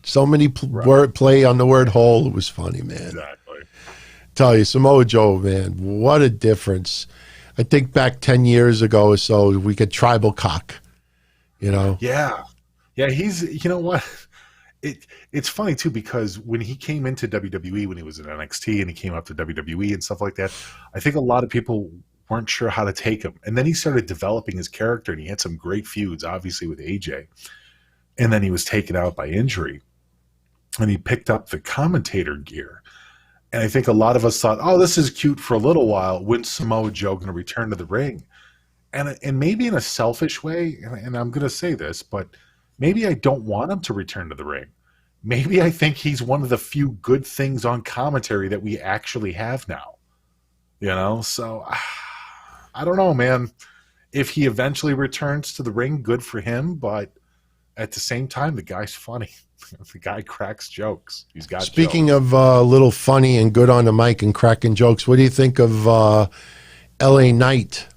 So many word play on the word whole. It was funny, man. Exactly. Tell you, Samoa Joe, man, what a difference. I think back 10 years ago or so, we get tribal cock, Yeah. Yeah, he's, you know what? It's funny, too, because when he came into WWE, when he was in NXT and he came up to WWE and stuff like that, I think a lot of people weren't sure how to take him. And then he started developing his character, and he had some great feuds, obviously, with AJ. And then he was taken out by injury. And he picked up the commentator gear. And I think a lot of us thought, oh, this is cute for a little while. When's Samoa Joe going to return to the ring? And maybe in a selfish way, and I'm going to say this, but maybe I don't want him to return to the ring. Maybe I think he's one of the few good things on commentary that we actually have now. So I don't know, man. If he eventually returns to the ring, good for him. But at the same time, the guy's funny. The guy cracks jokes. He's got Speaking jokes. of little funny and good on the mic and cracking jokes, what do you think of LA Knight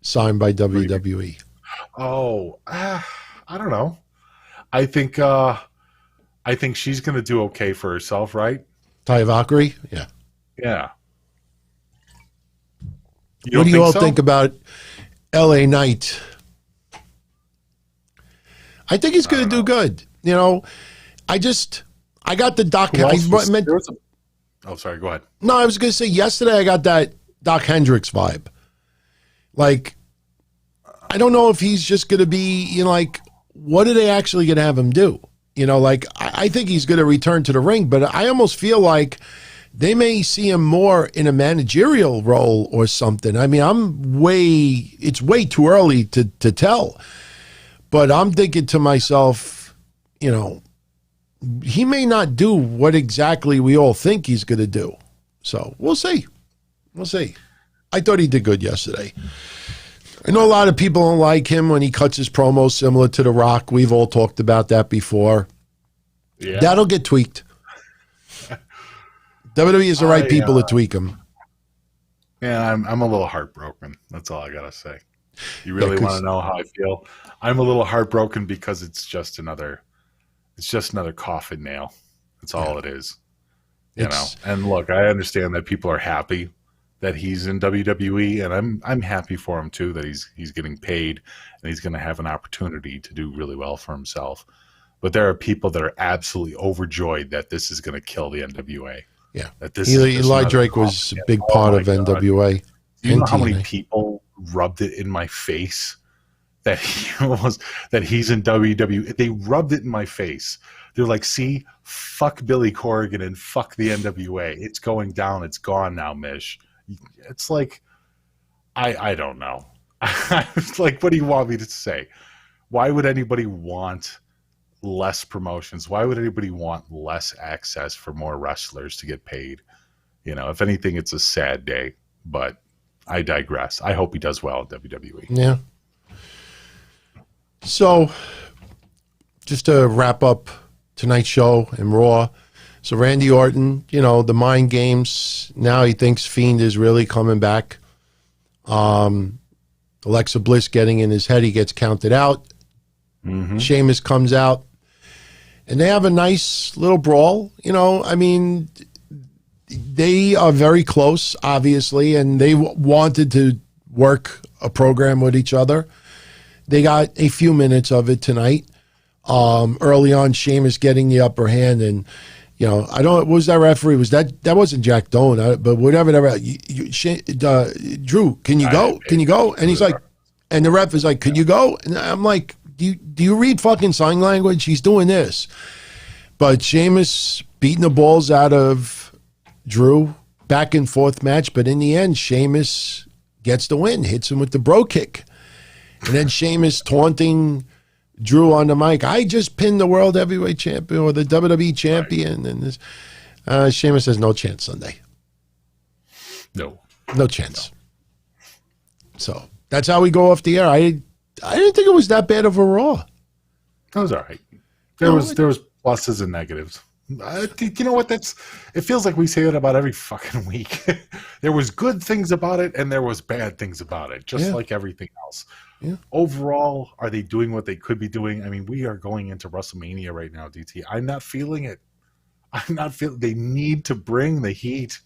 signed by WWE? Oh, I don't know. I think she's going to do okay for herself, right? Taya Valkyrie? Yeah. Yeah. What do you all think about LA Knight? I think he's going to do good. I got the Doc. Oh, sorry. Go ahead. No, I was going to say yesterday I got that Doc Hendricks vibe. Like, I don't know if he's just going to be, what are they actually going to have him do? I think he's going to return to the ring, but I almost feel like they may see him more in a managerial role or something. I mean, it's way too early to tell, but I'm thinking to myself, he may not do what exactly we all think he's going to do. So we'll see. We'll see. I thought he did good yesterday. I know a lot of people don't like him when he cuts his promos similar to The Rock. We've all talked about that before. Yeah. That'll get tweaked. WWE is the right people to tweak him. Yeah, I'm a little heartbroken. That's all I got to say. You really want to know how I feel? I'm a little heartbroken because it's just another coffin nail. That's all it is. And look, I understand that people are happy that he's in WWE, and I'm happy for him too, that he's getting paid and he's going to have an opportunity to do really well for himself. But there are people that are absolutely overjoyed that this is going to kill the NWA. Yeah, Eli Drake was a big part of NWA. Do you know how many people rubbed it in my face that he's in WWE? They rubbed it in my face They're like, see, fuck Billy Corgan and fuck the NWA. It's going down. It's gone now, Mish. It's like, I don't know. Like, what do you want me to say? Why would anybody want less promotions? Why would anybody want less access for more wrestlers to get paid? You know, if anything, it's a sad day, but I digress. I hope he does well at WWE. Yeah. So, just to wrap up tonight's show and Raw. So Randy Orton, you know, the mind games. Now he thinks Fiend is really coming back. Alexa Bliss getting in his head. He gets counted out. Sheamus comes out. And they have a nice little brawl. You know, I mean, they are very close, obviously, and they wanted to work a program with each other. They got a few minutes of it tonight. Early on, Sheamus getting the upper hand, and you know, I don't. What was that referee? Was that wasn't Jack Doan? But whatever. Drew, can you go? Can you go? And he's like, and the ref is like, can you go? And I'm like, do you read fucking sign language? He's doing this, but Sheamus beating the balls out of Drew, back and forth match. But in the end, Sheamus gets the win, hits him with the bro kick, and then Sheamus taunting Drew on the mic. I just pinned the World Heavyweight Champion or the WWE Champion, and this Sheamus has no chance Sunday. No chance. No. So that's how we go off the air. I didn't think it was that bad of a Raw. That was all right. There was pluses and negatives. You know what? It feels like we say that about every fucking week. There was good things about it, and there was bad things about it, just like everything else. Yeah. Overall, are they doing what they could be doing? I mean, we are going into WrestleMania right now, DT. I'm not feeling it. They need to bring the heat.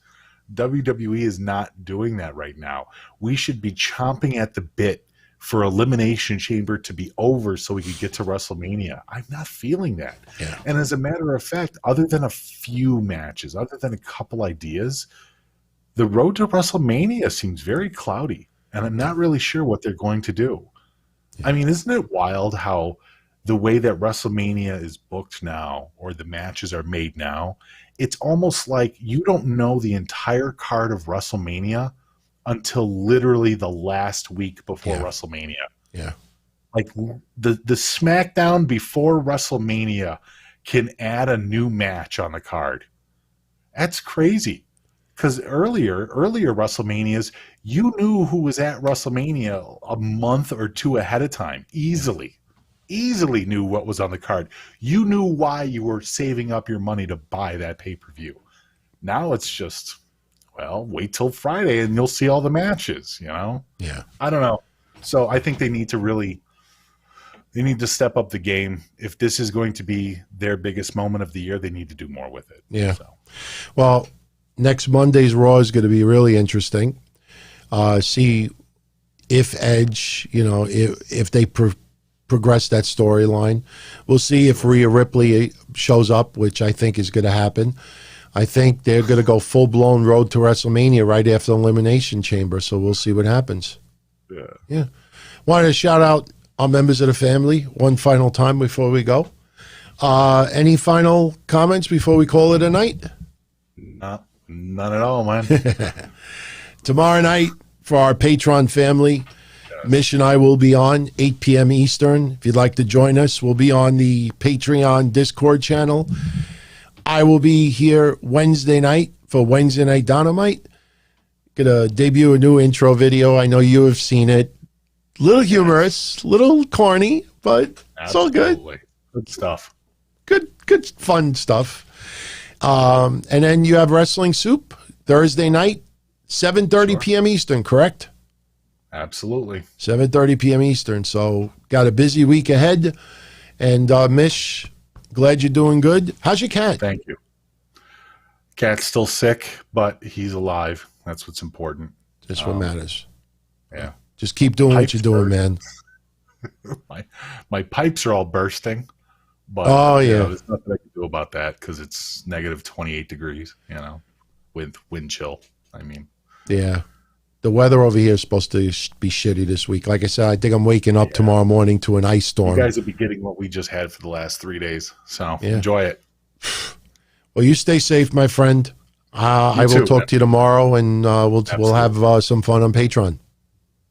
WWE is not doing that right now. We should be chomping at the bit for Elimination Chamber to be over so we could get to WrestleMania. I'm not feeling that. Yeah. And as a matter of fact, other than a few matches, other than a couple ideas, the road to WrestleMania seems very cloudy. And I'm not really sure what they're going to do. I mean, isn't it wild how the way that WrestleMania is booked now, or the matches are made now, it's almost like you don't know the entire card of WrestleMania until literally the last week before WrestleMania. Yeah. Like the SmackDown before WrestleMania can add a new match on the card. That's crazy. Because earlier WrestleManias, you knew who was at WrestleMania a month or two ahead of time. Easily knew what was on the card. You knew why you were saving up your money to buy that pay-per-view. Now it's just, well, wait till Friday and you'll see all the matches, you know? Yeah. I don't know. So I think they need to step up the game. If this is going to be their biggest moment of the year, they need to do more with it. Yeah. So. Well, next Monday's Raw is going to be really interesting. See if Edge, you know, if they progress that storyline. We'll see if Rhea Ripley shows up, which I think is going to happen. I think they're going to go full-blown road to WrestleMania right after the Elimination Chamber, so we'll see what happens. Yeah. Wanted to shout out our members of the family one final time before we go. Any final comments before we call it a night? None at all, man. Tomorrow night, for our Patreon family, Mish and I will be on 8 p.m. Eastern. If you'd like to join us, we'll be on the Patreon Discord channel. I will be here Wednesday night for Wednesday Night Dynamite. Gonna debut a new intro video. I know you have seen it. Little humorous, little corny, but it's all good. Good stuff. Good fun stuff. And then you have Wrestling Soup Thursday night, 7:30 p.m. Eastern, correct? Absolutely. 7:30 p.m. Eastern. So got a busy week ahead. And Mish, glad you're doing good. How's your cat? Thank you. Cat's still sick, but he's alive. That's what's important. That's what matters. Yeah. Just keep doing what you're doing, man. My pipes are all bursting. But there's nothing I can do about that because it's negative 28 degrees, you know, with wind chill. I mean, yeah. The weather over here is supposed to be shitty this week. Like I said, I think I'm waking up tomorrow morning to an ice storm. You guys will be getting what we just had for the last 3 days. So enjoy it. Well, you stay safe, my friend. I will talk to you tomorrow, and we'll have some fun on Patreon.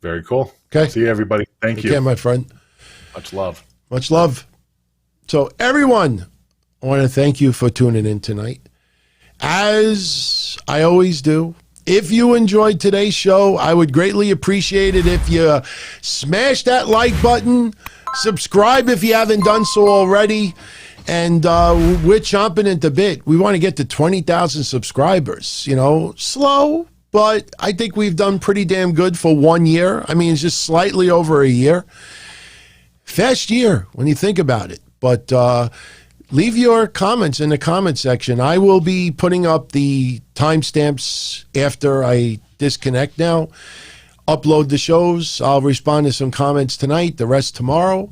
Very cool. Okay. See you, everybody. Thank you. Okay, my friend. Much love. Much love. So, everyone, I want to thank you for tuning in tonight. As I always do, if you enjoyed today's show, I would greatly appreciate it if you smash that like button, subscribe if you haven't done so already, and we're chomping at the bit. We want to get to 20,000 subscribers. You know, slow, but I think we've done pretty damn good for 1 year. I mean, it's just slightly over a year. Fast year when you think about it. But leave your comments in the comment section. I will be putting up the timestamps after I disconnect now. Upload the shows. I'll respond to some comments tonight, the rest tomorrow.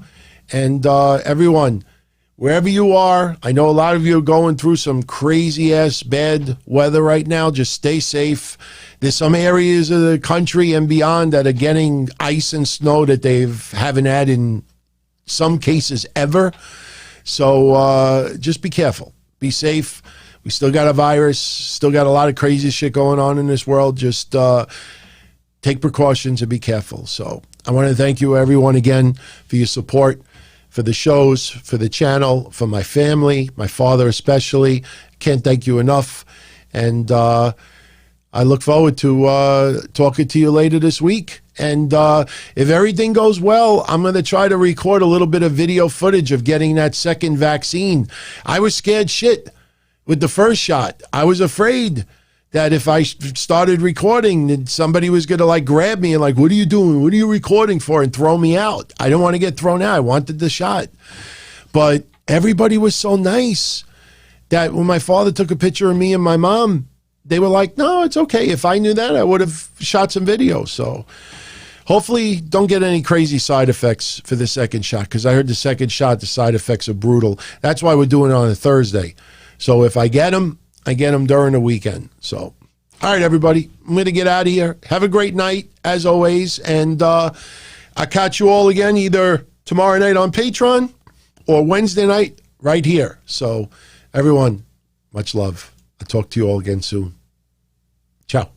And everyone, wherever you are, I know a lot of you are going through some crazy-ass bad weather right now. Just stay safe. There's some areas of the country and beyond that are getting ice and snow that they haven't had in some cases ever. So just be careful. Be safe. We still got a virus. Still got a lot of crazy shit going on in this world. Just take precautions and be careful. So I want to thank you, everyone, again, for your support, for the shows, for the channel, for my family, my father especially. Can't thank you enough. And I look forward to talking to you later this week. And if everything goes well, I'm going to try to record a little bit of video footage of getting that second vaccine. I was scared shit with the first shot. I was afraid that if I started recording, that somebody was going to like grab me and like, what are you doing? What are you recording for? And throw me out. I didn't want to get thrown out. I wanted the shot. But everybody was so nice that when my father took a picture of me and my mom, they were like, no, it's okay. If I knew that, I would have shot some video. So hopefully don't get any crazy side effects for the second shot, because I heard the second shot, the side effects are brutal. That's why we're doing it on a Thursday. So if I get them, I get them during the weekend. So, all right, everybody, I'm going to get out of here. Have a great night, as always. And I'll catch you all again either tomorrow night on Patreon or Wednesday night right here. So, everyone, much love. I'll talk to you all again soon. Ciao.